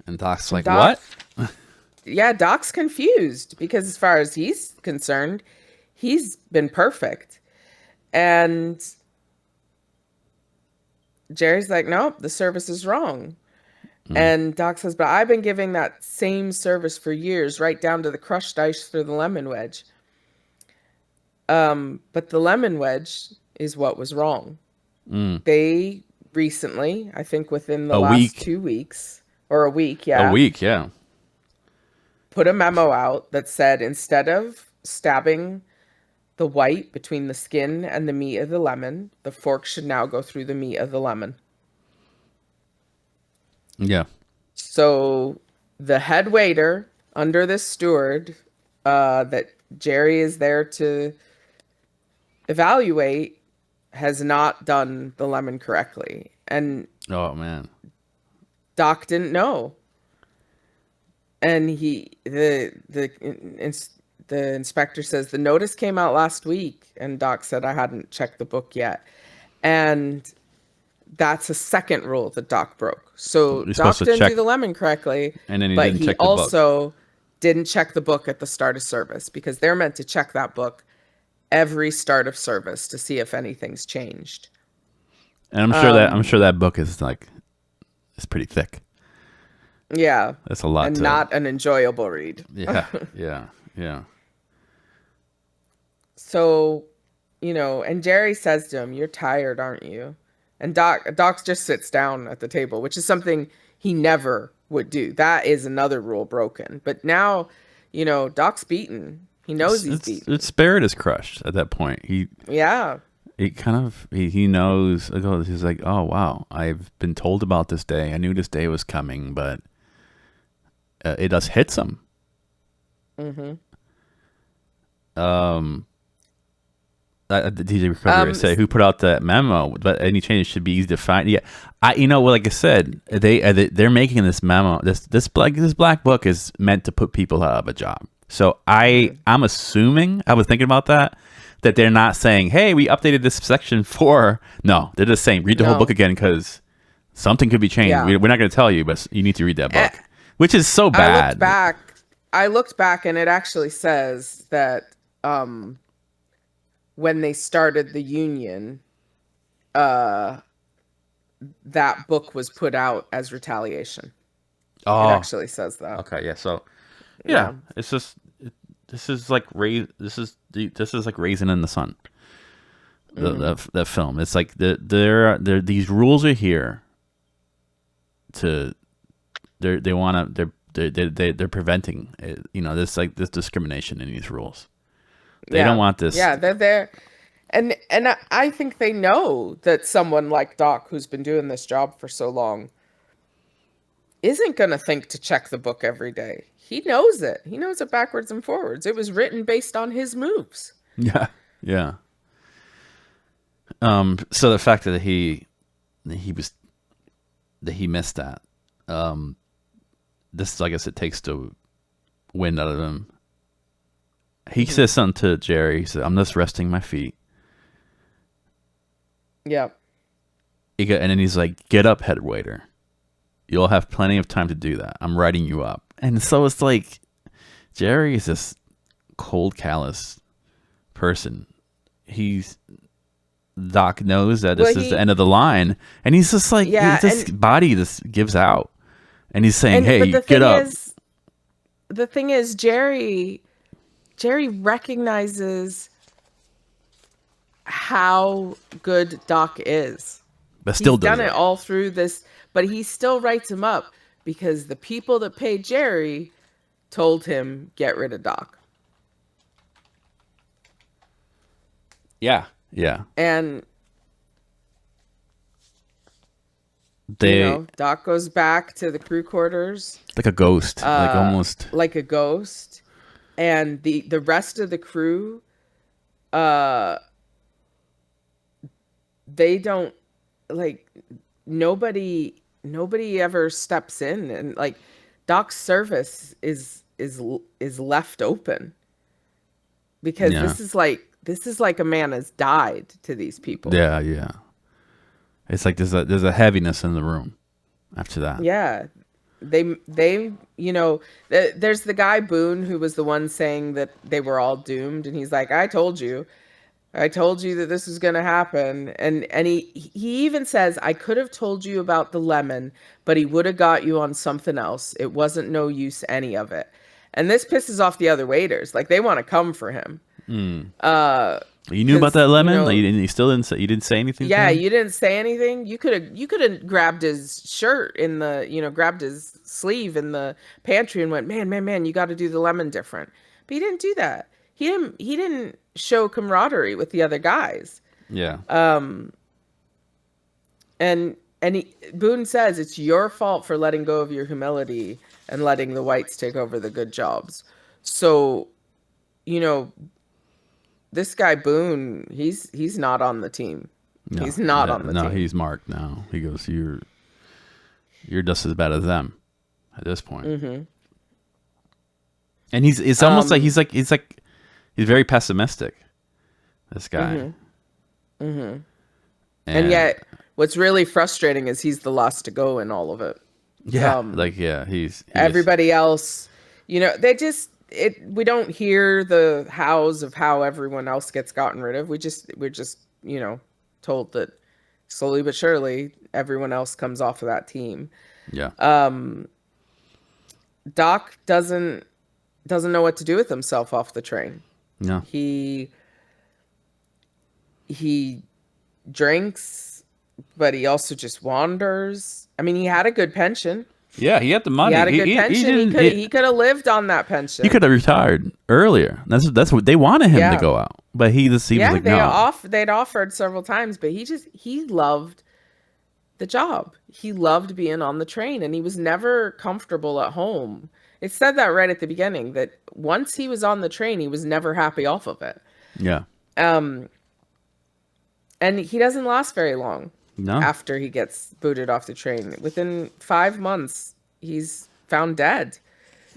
And Doc's And like, what? Yeah, Doc's confused because as far as he's concerned, he's been perfect. And Jerry's like, nope, the service is wrong. And Doc says, but I've been giving that same service for years, right down to the crushed ice through the lemon wedge. But the lemon wedge is what was wrong. They recently, I think within the A last week. 2 weeks or a week, A week, yeah. put a memo out that said instead of stabbing the white between the skin and the meat of the lemon, the fork should now go through the meat of the lemon. Yeah. So the head waiter under this steward that Jerry is there to evaluate has not done the lemon correctly. And Oh, man. Doc didn't know. And the inspector says the notice came out last week, and Doc said I hadn't checked the book yet. And that's a second rule that Doc broke. So You're Doc supposed to didn't check, do the lemon correctly, and then he but didn't he check the book. also didn't check the book at the start of service because they're meant to check that book every start of service to see if anything's changed. And I'm sure that book is like, it's pretty thick. Yeah. That's a lot. And not an enjoyable read. Yeah, yeah. So, and Jerry says to him, "You're tired, aren't you?" And Doc just sits down at the table, which is something he never would do. That is another rule broken. But now, Doc's beaten. He knows he's beaten. Its spirit is crushed at that point. Yeah. He knows. He's like, oh wow, I've been told about this day. I knew this day was coming, but it just hits him. Mm-hmm. DJ Recovery say who put out that memo, but any changes should be easy to find. Yeah, like I said, they're making this memo. This black book is meant to put people out of a job. So I'm assuming, I was thinking about that they're not saying, hey, we updated this section for. No, they're just saying read the whole book again because something could be changed. Yeah. We're not going to tell you, but you need to read that book, which is so bad. I looked back, and it actually says that when they started the union, that book was put out as retaliation. Oh, it actually says that. Okay, yeah. So, yeah. It's just this is like like Raisin in the Sun. The film. It's like these rules are here. They're preventing this discrimination in these rules. They don't want this. Yeah, they're there. And I think they know that someone like Doc, who's been doing this job for so long, isn't going to think to check the book every day. He knows it. He knows it backwards and forwards. It was written based on his moves. Yeah. Yeah. So the fact that he missed that, this, I guess, it takes the wind out of him. He says something to Jerry. He said, I'm just resting my feet. Yeah. And then he's like, get up, head waiter. You'll have plenty of time to do that. I'm writing you up. And so it's like, Jerry is this cold, callous person. Doc knows that this is the end of the line. And he's just like, body just gives out. And he's saying, hey, get up. The thing is, Jerry recognizes how good Doc is. But still He's done it all through this, but he still writes him up because the people that paid Jerry told him, get rid of Doc. Yeah. Yeah. And They Doc goes back to the crew quarters, like a ghost, like uh, almost. like a ghost, and the rest of the crew, uh, they don't like nobody ever steps in, and like Doc's service is left open because Yeah, this is like a man has died to these people. yeah, yeah. It's like there's a heaviness in the room after that. Yeah. They there's the guy Boone who was the one saying that they were all doomed, and he's like, I told you that this was going to happen. And he even says, I could have told you about the lemon, but he would have got you on something else. It wasn't no use any of it. And this pisses off the other waiters. Like they want to come for him. Mm. Uh You knew about cuz that lemon? Like you still didn't say, you didn't say anything to yeah, him? you didn't say anything. You could have grabbed his shirt in the, grabbed his sleeve in the pantry and went, man, you got to do the lemon different. But he didn't do that. He didn't show camaraderie with the other guys. Yeah. Boone says it's your fault for letting go of your humility and letting the whites take over the good jobs. So, you know, this guy Boone, he's not on the team. No, He's not on the no, team. he's marked now. He goes, you're just as bad as them at this point. Mm-hmm. And it's almost like he's very pessimistic. This guy. Mm-hmm. Mm-hmm. And yet, what's really frustrating is he's the last to go in all of it. Yeah, he's Everybody else, they just we don't hear the hows of how everyone else gets gotten rid of. We're just told that slowly but surely everyone else comes off of that team. Yeah. Doc doesn't know what to do with himself off the train. No. He drinks, but he also just wanders. I mean, he had a good pension. Yeah, he had the money. He had a good pension. He could have lived on that pension. He could have retired earlier. That's what they wanted him to go out, but he was like no. They'd offered several times, but he loved the job. He loved being on the train, and he was never comfortable at home. It said that right at the beginning that once he was on the train, he was never happy off of it. Yeah. And he doesn't last very long. No. After he gets booted off the train, within 5 months, he's found dead.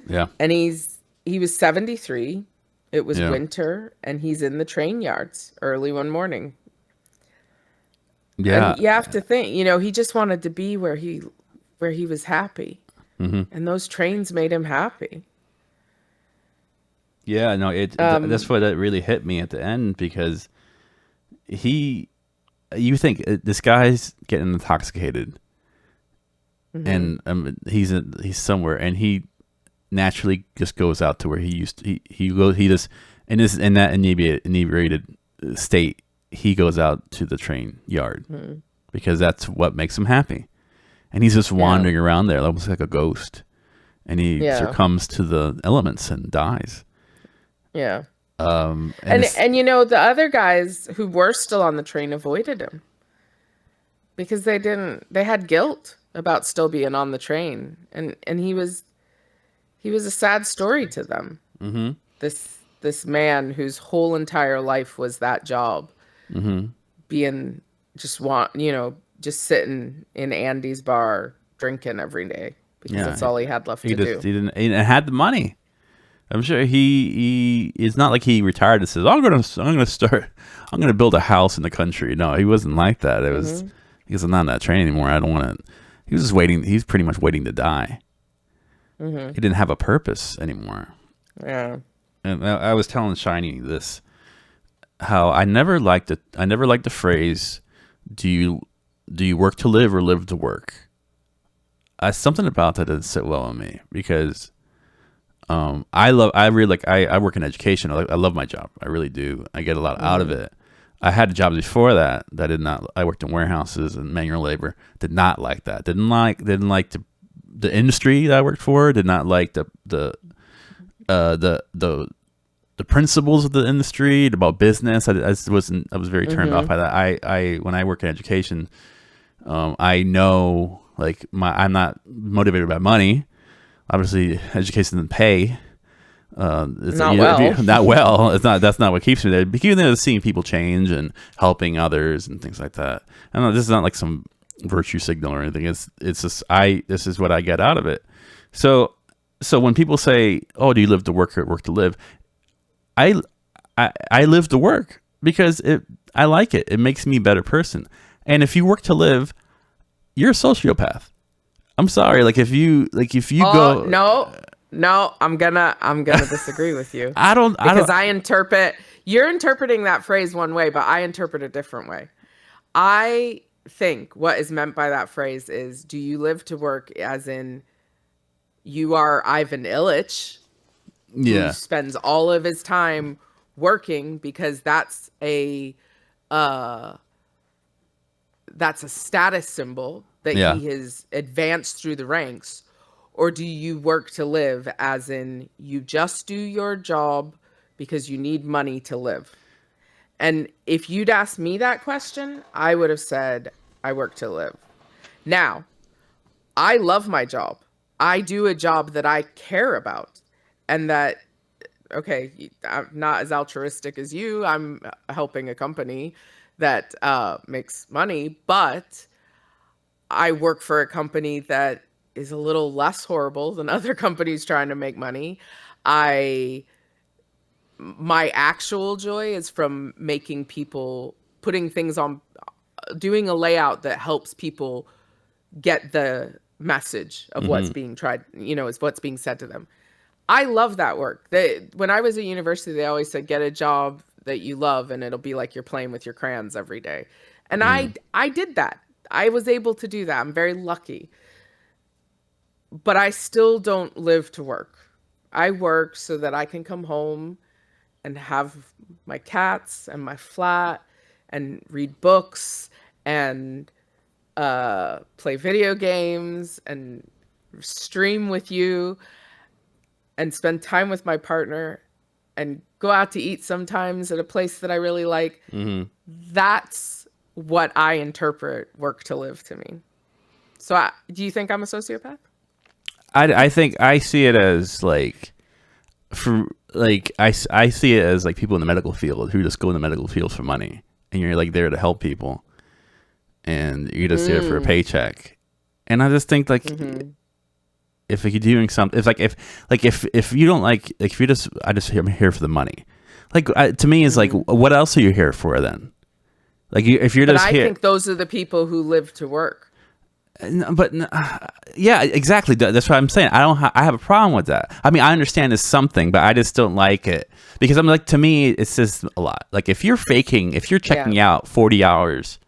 Yeah. And he was 73. It was Yeah. winter, and he's in the train yards early one morning. Yeah. And you have to think, he just wanted to be where he was happy. Mm-hmm. And those trains made him happy. Yeah, no, that's what that really hit me at the end, because you think this guy's getting intoxicated, Mm-hmm. and he's somewhere, and he naturally just goes out to where he used to, he just in that inebriated state, he goes out to the train yard Mm-hmm. because that's what makes him happy, and he's just wandering around there almost like a ghost, and he succumbs to the elements and dies. Yeah. And the other guys who were still on the train avoided him because they had guilt about still being on the train, and he was a sad story to them. Mm-hmm. This man whose whole entire life was that job, Mm-hmm. being just sitting in Andy's bar drinking every day because that's all he had left to do. He had the money. I'm sure it's not like he retired and says, I'm gonna build a house in the country. No, he wasn't like that. It was, he goes, I'm not on that train anymore. I don't want to. He was just waiting. He's pretty much waiting to die. Mm-hmm. He didn't have a purpose anymore. Yeah. And I was telling Shiny this, how I never liked the phrase, do you work to live or live to work? Something about that didn't sit well with me, because I work in education. I love my job. I really do. I get a lot out of it. I had jobs before that did not. I worked in warehouses and manual labor. Did not like that. Didn't like the industry that I worked for. Did not like the principles of the industry, about business. I was very turned off by that. I when I work in education, I know Like I'm not motivated by money. Obviously, education and pay. Not well. Not well. It's not. That's not what keeps me there. But even though seeing people change and helping others and things like that. I don't know. This is not like some virtue signal or anything. It's just this is what I get out of it. So when people say, "Oh, do you live to work or work to live?" I live to work because I like it. It makes me a better person. And if you work to live, you're a sociopath. I'm sorry. Like if you go no, I'm gonna disagree with you. I interpret you're interpreting that phrase one way, but I interpret a different way. I think what is meant by that phrase is, do you live to work as in you are Ivan Illich, who spends all of his time working because that's a status symbol that he has advanced through the ranks? Or do you work to live as in you just do your job because you need money to live? And if you'd asked me that question, I would have said I work to live. Now, I love my job. I do a job that I care about, and that, okay, I'm not as altruistic as you. I'm helping a company that makes money, but I work for a company that is a little less horrible than other companies trying to make money. My actual joy is from making people, putting things on, doing a layout that helps people get the message of what's being tried, is what's being said to them. I love that work. When I was at university, they always said, get a job that you love and it'll be like you're playing with your crayons every day. And I did that. I was able to do that. I'm very lucky. But I still don't live to work. I work so that I can come home and have my cats and my flat and read books and play video games and stream with you and spend time with my partner and go out to eat sometimes at a place that I really like. That's what I interpret work to live to me. So do you think I'm a sociopath? I think I see it as like, I see it as like people in the medical field who just go in the medical field for money, and you're like there to help people, and you're just there for a paycheck. And I just think like, if you're doing something, it's like if you don't like if you just I'm here for the money. Like to me is like, what else are you here for then? Like if you're just here. I think those are the people who live to work. But yeah, exactly. That's what I'm saying. I have a problem with that. I mean, I understand it's something, but I just don't like it because I'm like, to me, it's just a lot. Like if you're checking out 40 hours,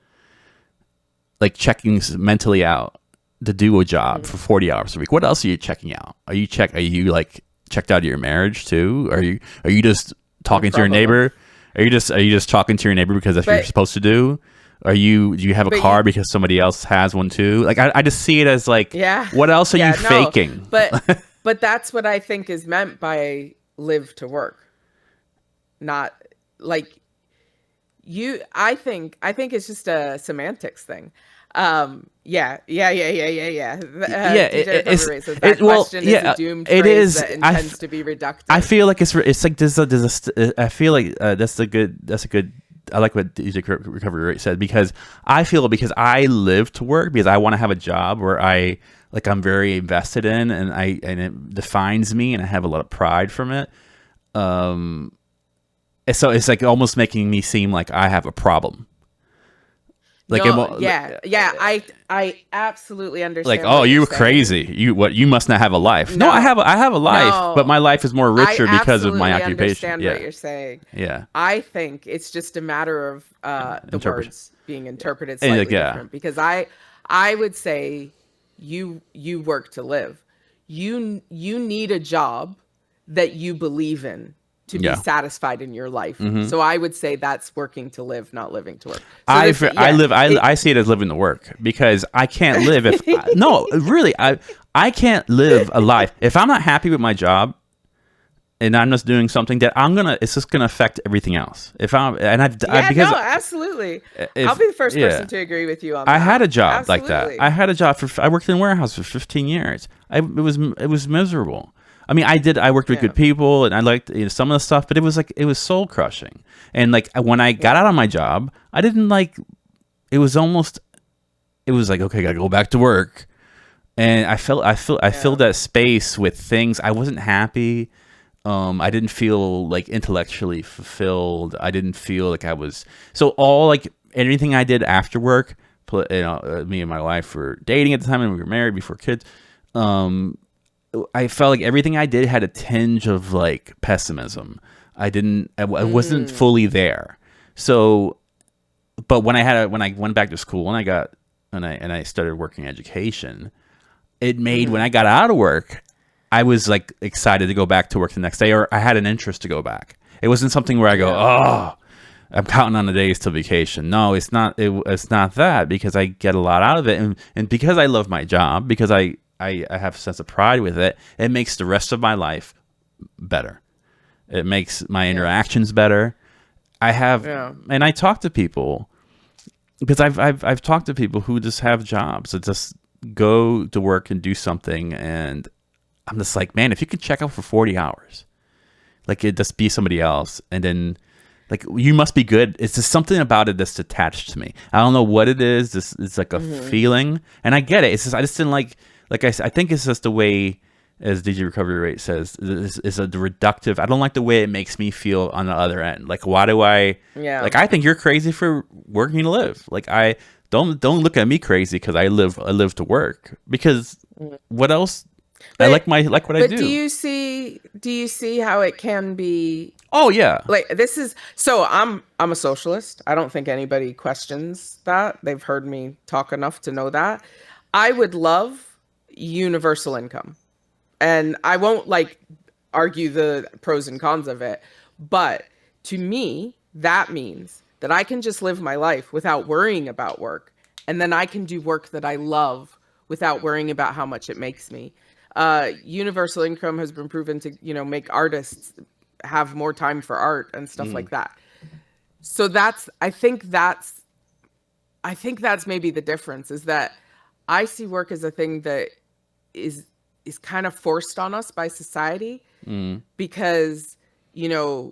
like checking mentally out to do a job for 40 hours a week, what else are you checking out? Are you like checked out of your marriage too? Are you just talking to your neighbor? Are you just talking to your neighbor because that's what you're supposed to do? Do you have a car because somebody else has one too? Like I just see it as like, what else are you faking? But that's what I think is meant by live to work. Not like I think it's just a semantics thing. Yeah. That question is a doomed phrase that intends to be reductive. I feel like it's like I feel like that's a good. I like what DJ Recovery Rate said, because I live to work because I want to have a job where I'm very invested in, and it defines me, and I have a lot of pride from it. So it's like almost making me seem like I have a problem. Like I absolutely understand. Like, oh, you're crazy. You must not have a life. No, I have a life, but my life is more richer because of my occupation. I understand what you're saying. Yeah, I think it's just a matter of the words being interpreted slightly different. Because I would say you work to live. You need a job that you believe in to be satisfied in your life. So I would say that's working to live, not living to work. So I see it as living to work, because I can't live if I can't live a life if I'm not happy with my job. and I'm just doing something that it's just gonna affect everything else. If I'm and I Yeah, because no, absolutely. I'll if be the first yeah, person to agree with you on I had that. a job like that. Absolutely. I had a job I worked in a warehouse for 15 years. It was miserable. I mean, I worked with Yeah. good people and I liked, some of the stuff, but it was soul crushing. And like when I got Yeah. out of my job, I didn't like. It was almost. It was like, okay, I gotta go back to work. And I filled Yeah. that space with things. I wasn't happy. I didn't feel like intellectually fulfilled. I didn't feel like I was so all like anything I did after work. Me and my wife were dating at the time, and we were married before kids. Um, I felt like everything I did had a tinge of like pessimism. I wasn't Mm. fully there. So, but when I went back to school and I started working education, it made when Hmm. I got out of work, I was like excited to go back to work the next day, or I had an interest to go back. It wasn't something where I go, Yeah. oh, I'm counting on the days till vacation. No, it's not. It's not that, because I get a lot out of it, and because I love my job, because I have a sense of pride with it. It makes the rest of my life better. It makes my Yeah. interactions better. I have, Yeah. and I talk to people because I've talked to people who just have jobs that just go to work and do something, and I'm just like, man, if you could check out for 40 hours, like it just be somebody else, and then like you must be good. It's just something about it that's attached to me. I don't know what it is. This it's like a Hmm. feeling, and I get it. It's just I just didn't like I think it's just the way, as DJ Recovery Rate says, is a reductive. I don't like the way it makes me feel on the other end. Like, why do Yeah. like I think you're crazy for working to live. Like, I don't look at me crazy because I live to work, because Mm. what else? I But like what I but do. do you see how it can be Oh yeah. like this is so I'm a socialist. I don't think anybody questions that. They've heard me talk enough to know that. I would love universal income. And I won't like argue the pros and cons of it, but to me, that means that I can just live my life without worrying about work. And then I can do work that I love without worrying about how much it makes me. Universal income has been proven to, make artists have more time for art and stuff Mm, like that. So I think that's maybe the difference is that I see work as a thing that is is kind of forced on us by society mm, because you know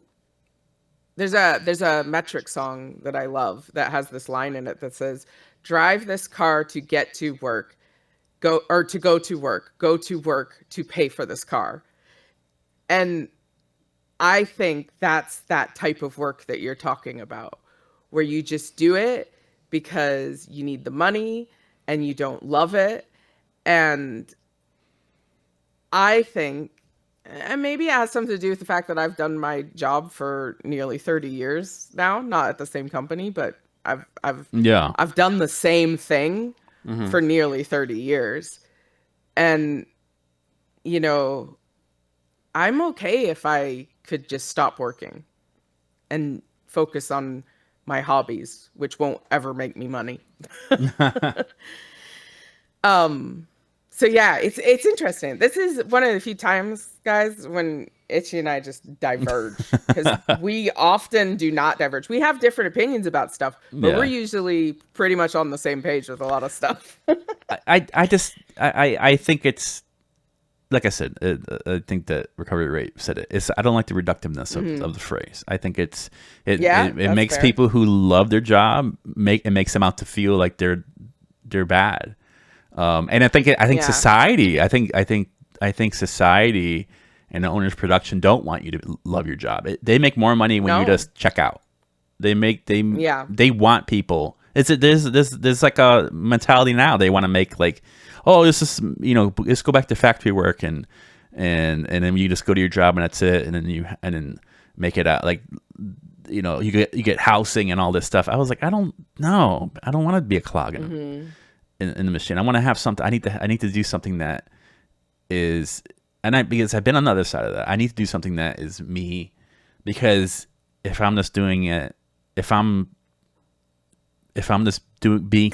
there's a metric song that I love that has this line in it that says drive this car to get to work, go to work to pay for this car. And I think that's that type of work that you're talking about, where you just do it because you need the money and you don't love it. And I think, and maybe it has something to do with the fact that I've done my job for nearly 30 years now, not at the same company, but I've I've yeah. I've done the same thing Hmm. for nearly 30 years. And you know, I'm okay if I could just stop working and focus on my hobbies, which won't ever make me money. Um, so yeah, it's interesting. This is one of the few times, guys, when Itchy and I just diverge because we often do not diverge. We have different opinions about stuff, but we're Yeah. usually pretty much on the same page with a lot of stuff. I just I think it's like I said. I think that Recovery Rate said it. It's I don't like the reductiveness Hmm. of the phrase. I think Yeah, it that's makes fair. people who love their job it makes them out to feel like they're bad. And I think Yeah. society. I think society and the owner's production don't want you to love your job. They make more money when you No. just check out. Yeah. They want people. There's like a mentality now. They want to make like, oh, this is let's go back to factory work, and then you just go to your job and that's it, and then make it out like, you get housing and all this stuff. I was like, I don't know. I don't want to be a clog Hmm. in the machine. I want to have something. I need to do something that is, because I've been on the other side of that. I need to do something that is me, because if I'm just doing it, if I'm just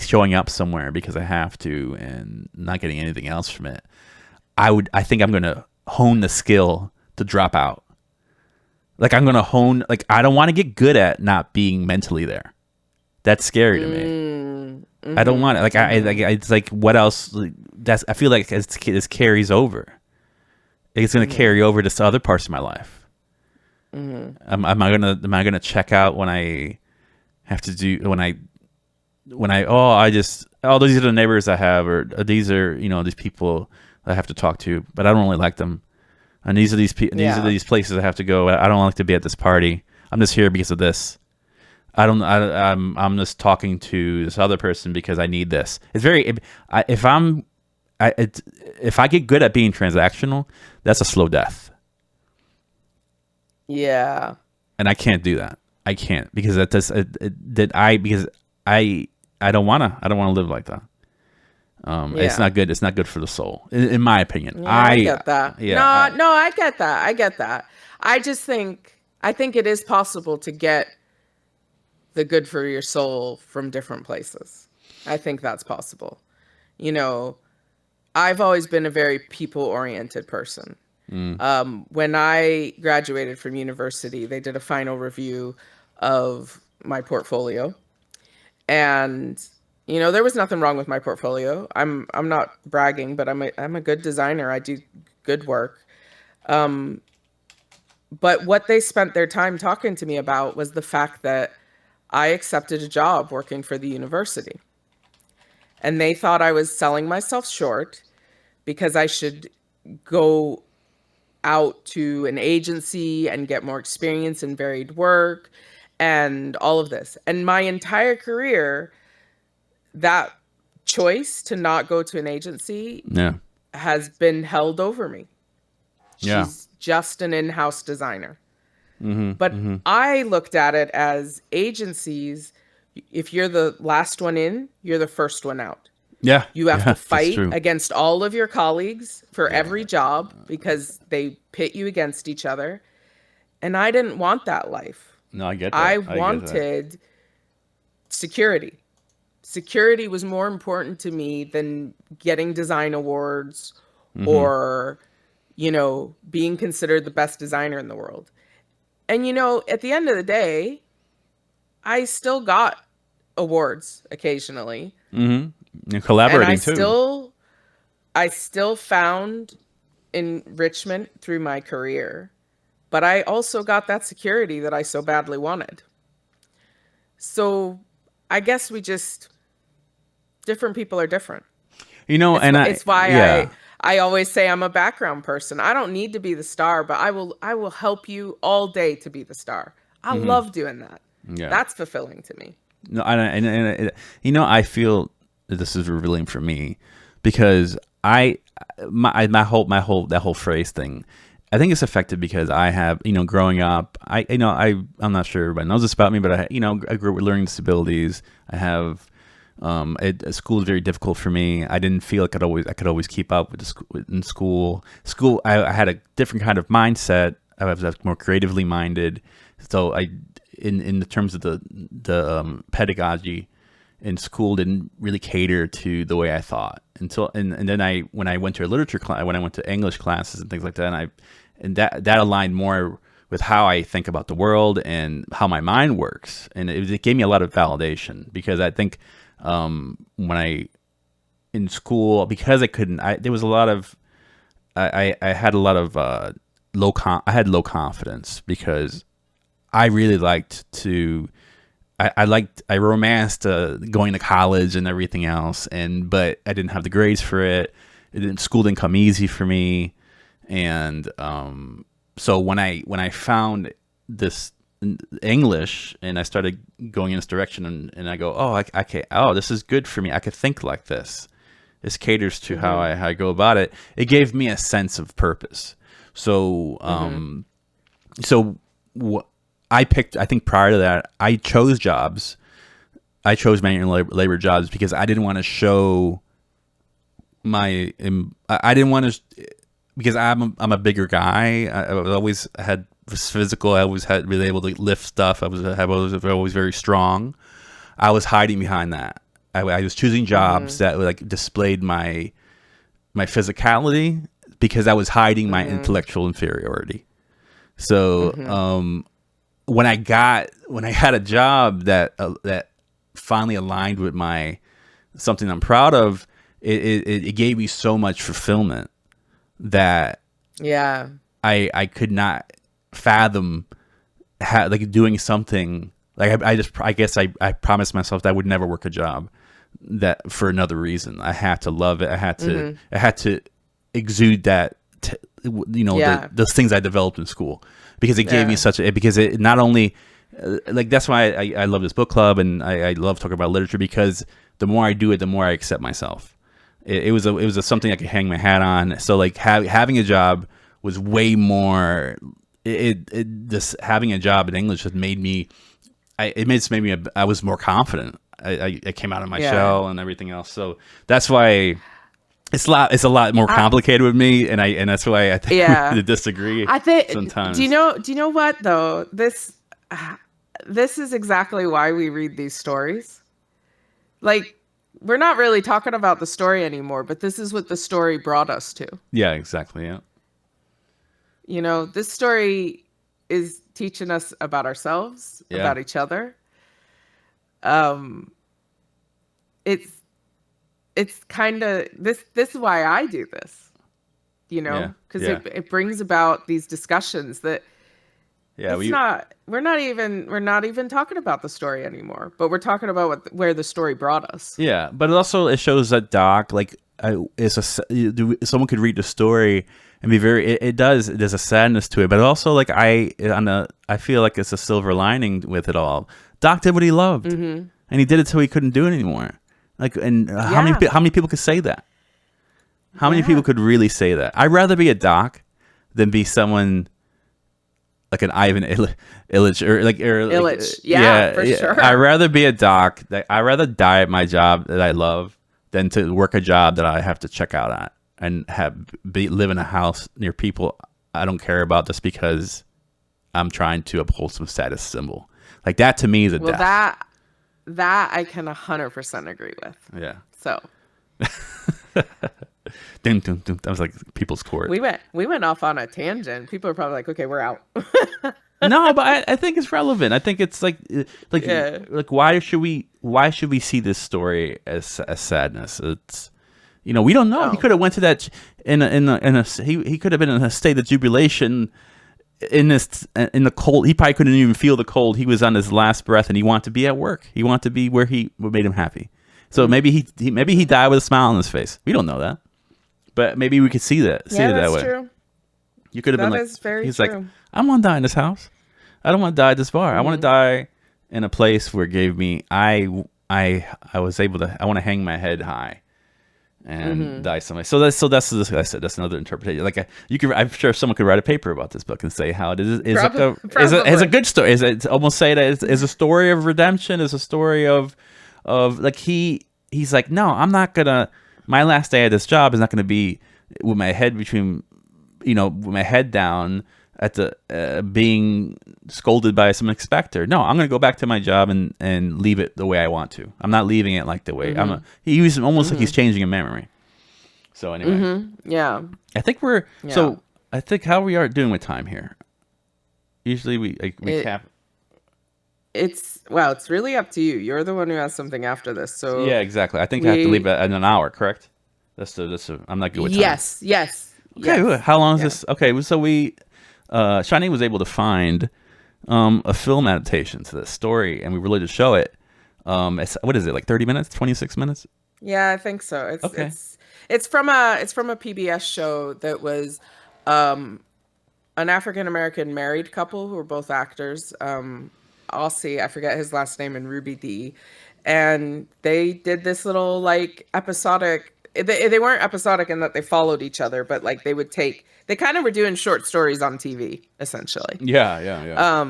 showing up somewhere because I have to and not getting anything else from it, I think I'm going to hone the skill to drop out. Like I'm gonna hone. Like I don't want to get good at not being mentally there. That's scary to me. Mm, I don't mm-hmm, want it. Like mm-hmm. it's like what else? Like, that's I feel like this carries over. It's gonna Mm-hmm. carry over to other parts of my life. Mm-hmm. Am I gonna check out when I have to do when I oh I just oh these are the neighbors I have or these are these people I have to talk to, but I don't really like them. And these are Yeah. these places I have to go. I don't like to be at this party. I'm just here because of this. I'm just talking to this other person because I need this. It's very if I'm I it, if I get good at being transactional, that's a slow death, Yeah. and I can't do that. I can't because that does that I because I I don't wanna live like that. It's Yeah. not good. It's not good for the soul, in my opinion. Yeah, I get that. Yeah, No, no, I get that. I get that. I think it is possible to get the good for your soul from different places. I think that's possible. You know, I've always been a very people oriented person. mm, When I graduated from university, they did a final review of my portfolio. And there was nothing wrong with my portfolio. I'm not bragging, but I'm a good designer. I do good work. But what they spent their time talking to me about was the fact that I accepted a job working for the university. And they thought I was selling myself short because I should go out to an agency and get more experience in varied work and all of this. And my entire career, that choice to not go to an agency yeah, has been held over me. yeah, She's just an in-house designer. mm-hmm, But mm-hmm. I looked at it as agencies, if you're the last one in, you're the first one out. Yeah, You have to yeah, that's fight true. against all of your colleagues for Yeah, every job because they pit you against each other. And I didn't want that life. no, I get I that. I get that. wanted security. Security was more important to me than getting design awards Mm-hmm. or, being considered the best designer in the world. And, at the end of the day, I still got awards occasionally. Mm-hmm. And And collaborating too. I still found enrichment through my career, but I also got that security that I so badly wanted. So I guess different people are different. And It's why yeah, I always say I'm a background person. I don't need to be the star, but I will help you all day to be the star. I mm-hmm. love doing that. Yeah. That's fulfilling to me. No, I feel that this is revealing for me because my whole that whole phrase thing. I think it's effective because I have growing up. I'm not sure everybody knows this about me, but I grew up with learning disabilities. I have school is very difficult for me. I didn't feel like I could always keep up with in school. I had a different kind of mindset. I was more creatively minded. So in the terms of the pedagogy in school, didn't really cater to the way I thought and then when I went to a literature class, when I went to English classes and things like that, and that aligned more with how I think about the world and how my mind works, and it gave me a lot of validation because I think when I in school because I couldn't there was a lot of I had a lot of I had low confidence because I really liked to I romanced going to college and everything else, but I didn't have the grades for it. School didn't come easy for me, and so when I found this English and I started going in this direction, and I go, oh, I can, oh, this is good for me. I could think like this. This caters to Mm-hmm. how I go about it. It gave me a sense of purpose. So Mm-hmm. so what I picked, I think prior to that, I chose jobs. I chose manual labor jobs because I didn't want to show I didn't want to, because I'm a bigger guy. I always had was physical. I always had been able to lift stuff. I was always very strong. I was hiding behind that. I was choosing jobs Mm-hmm. that like displayed my physicality because I was hiding my Mm-hmm. intellectual inferiority. So Mm-hmm. when I had a job that finally aligned with my something I'm proud of, it gave me so much fulfillment that Yeah. I could not fathom like doing something like I guess I promised myself that I would never work a job that for another reason. I had to love it. Mm-hmm. I had to exude that Yeah. the things I developed in school because it gave me Yeah. such a because it not only like that's why I love this book club and I love talking about literature because the more I do it, the more I accept myself. It was something I could hang my hat on. So like having a job was way more. This having a job in English has made me. Just made me. I was more confident. I came out of my Yeah. shell and everything else. So that's why it's a lot more I, complicated with me, and that's why I think we yeah. disagree I think, sometimes. do you know what though? This is exactly why we read these stories. Like, we're not really talking about the story anymore, but this is what the story brought us to. Yeah, exactly. Yeah, You know, this story is teaching us about ourselves, yeah, about each other. Um, it's it's kind of this is why I do this, you yeah, know, because yeah, it brings about these discussions that yeah. we're not even talking about the story anymore, but we're talking about where the story brought us. Yeah, but it shows that Doc like someone could read the story and be very it does there's a sadness to it, but also like I feel like it's a silver lining with it all. Doc did what he loved, Hmm. and he did it till he couldn't do it anymore. Like, and Yeah. how many people could say that? How many people Yeah. could really say that? I'd rather be a Doc than be someone like an Ivan Illich or like Illich. Yeah, yeah, for yeah. I'd sure. rather be a doc. I'd rather die at my job that I love than to work a job that I have to check out at and live in a house near people I don't care about just because I'm trying to uphold some status symbol. Like that to me is a Well, death. that I can 100% agree with. Yeah. So Dun, dun, dun. That was like people's court. we went off on a tangent. People are probably like, okay, we're out. No, but I think it's relevant. I think it's like Yeah. like why should we see this story as sadness? It's we don't know. He Oh. could have went to that he could have been in a state of jubilation in the cold. He probably couldn't even feel the cold. He was on his last breath and he wanted to be at work. He wanted to be where what made him happy. So Mm. maybe he died with a smile on his face. We don't know that. But maybe we could see Yeah, it that that's way. true. You could have been That like, is very he's like, true. I don't want to die in this house. I don't want to die at this bar. I want to Hmm. die in a place where it gave me, I was able to, I want to hang my head high and Hmm. die somewhere. So that's, like I said, that's another interpretation. Like I'm sure someone could write a paper about this book and say how it is like is a Probably. good story. Is it almost say that is a story of redemption, is a story of like he's like, no, I'm not gonna, my last day at this job is not gonna be with my head between, with my head down at the being scolded by some inspector. No, I'm gonna go back to my job and leave it the way I want to. I'm not leaving it like the way Hmm. he was almost like he's Hmm. changing a memory. So anyway, Hmm. Yeah. I think Yeah. I think how we are doing with time here. Usually we It cap. it's really up to you. You're the one who has something after this. So Yeah, exactly. I think I have to leave it we at an hour. Correct. I'm not good with time. yes. Okay, Yes. how long is Yeah. this? Okay, so Shani was able to find a film adaptation to this story, and we were ready to show it. What is it, like 30 minutes, 26 minutes? Yeah, I think so. Okay. It's from a PBS show that was um an African American married couple who were both actors. Aussie, I forget his last name, and Ruby D. And they did this little like episodic. They weren't episodic in that they followed each other, but like they kind of were doing short stories on TV essentially. Yeah, yeah, yeah.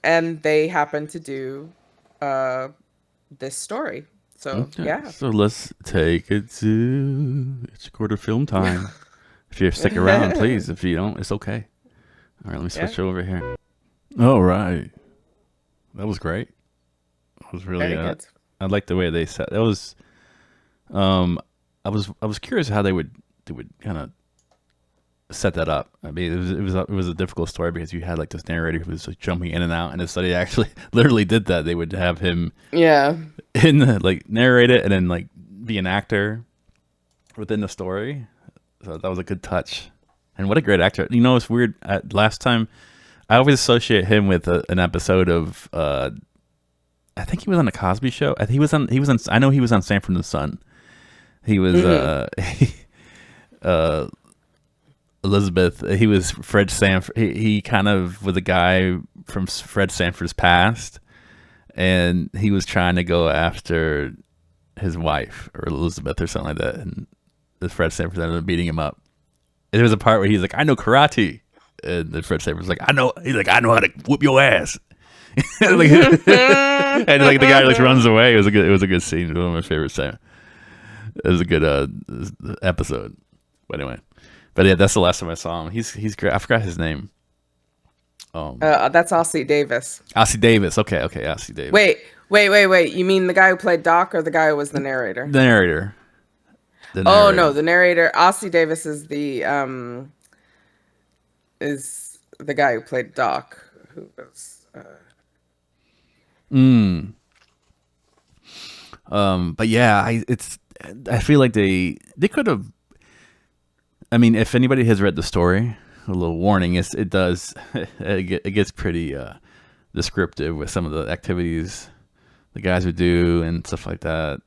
And they happened to do uh, this story. So Okay, yeah. so let's take it to it's quarter film time. If you stick around, please. If you don't, it's okay. All right, let me Yeah, switch over here. All right, that was great. It was really. very good. I like the way they said it was. Um, I was curious how they would kind of set that up. I mean, it was a difficult story because you had like this narrator who was like jumping in and out, and if study actually literally did that, they would have him Yeah. in the like narrate it and then like be an actor within the story. So that was a good touch. And what a great actor! You know, it's weird. Last time, I always associate him with an episode of. I think he was on the Cosby Show. I think he was on. He was on. I know he was on Sanford and Son. He was. Uh, Elizabeth. He was Fred Sanford. He kind of was a guy from Fred Sanford's past, and he was trying to go after his wife or Elizabeth or something like that, and the Fred Sanford ended up beating him up. And there was a part where he's like, "I know karate," and the Fred Sanford's like, "I know." He's like, "I know how to whoop your ass." Like, and like the guy like runs away. It was a good. It was a good scene. It was one of my favorite scenes. It was a good episode. But anyway, but yeah, that's the last time I saw him. He's great. I forgot his name. That's Ossie Davis. Ossie Davis. Okay, Ossie Davis. Wait. You mean the guy who played Doc or the guy who was the narrator? The narrator. Oh no, the narrator. Ossie Davis is the guy who played Doc. Who was But yeah, I feel like they could have. I mean, if anybody has read the story, a little warning is it does it gets pretty descriptive with some of the activities the guys would do and stuff like that.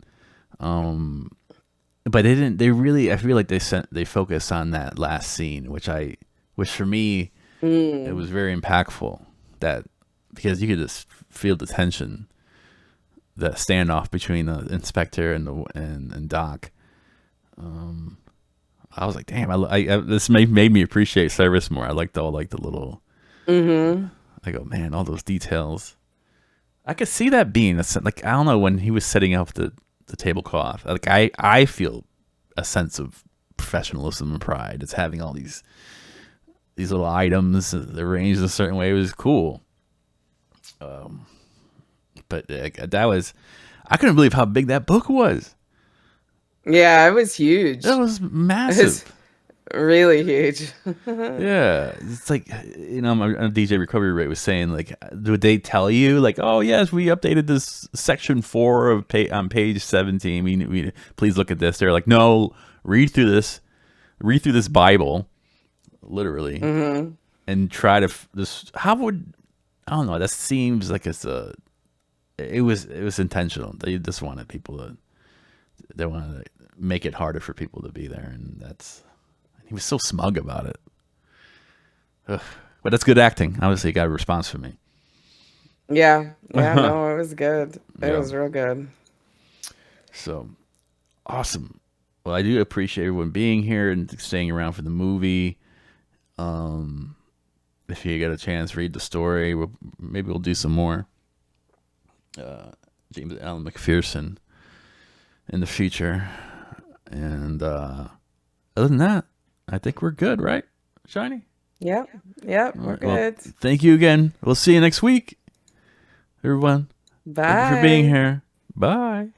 But they didn't. They really. I feel like they focus on that last scene, which for me, it was very impactful. That because you could just feel the tension, the standoff between the inspector and Doc. I was like, damn! This made me appreciate service more. I liked all like the little. I go, man, all those details. I could see that being like I don't know when he was setting up the tablecloth. Like I feel a sense of professionalism and pride. It's having all these little items arranged a certain way. It was cool. But that was I couldn't believe how big that book was. Yeah, it was huge. That was massive. Really huge. Yeah, it's like my DJ Recovery Rate was saying like, would they tell you like, oh yes, we updated this section 4 of on page 17. We please look at this. They're like, no, read through this Bible, literally, and try to this. How would I don't know? That seems like it was intentional. They just wanted people to. They wanted to make it harder for people to be there, and he was so smug about it. Ugh. But that's good acting. Obviously, he got a response from me. Yeah, no, it was good. It was real good. So, awesome. Well, I do appreciate everyone being here and staying around for the movie. If you get a chance, read the story. Maybe we'll do some more. James Alan McPherson in the future. And other than that, I think we're good, right, Shiny? Yep, we're good. Well, thank you again. We'll see you next week, everyone. Bye. Thank you for being here. Bye.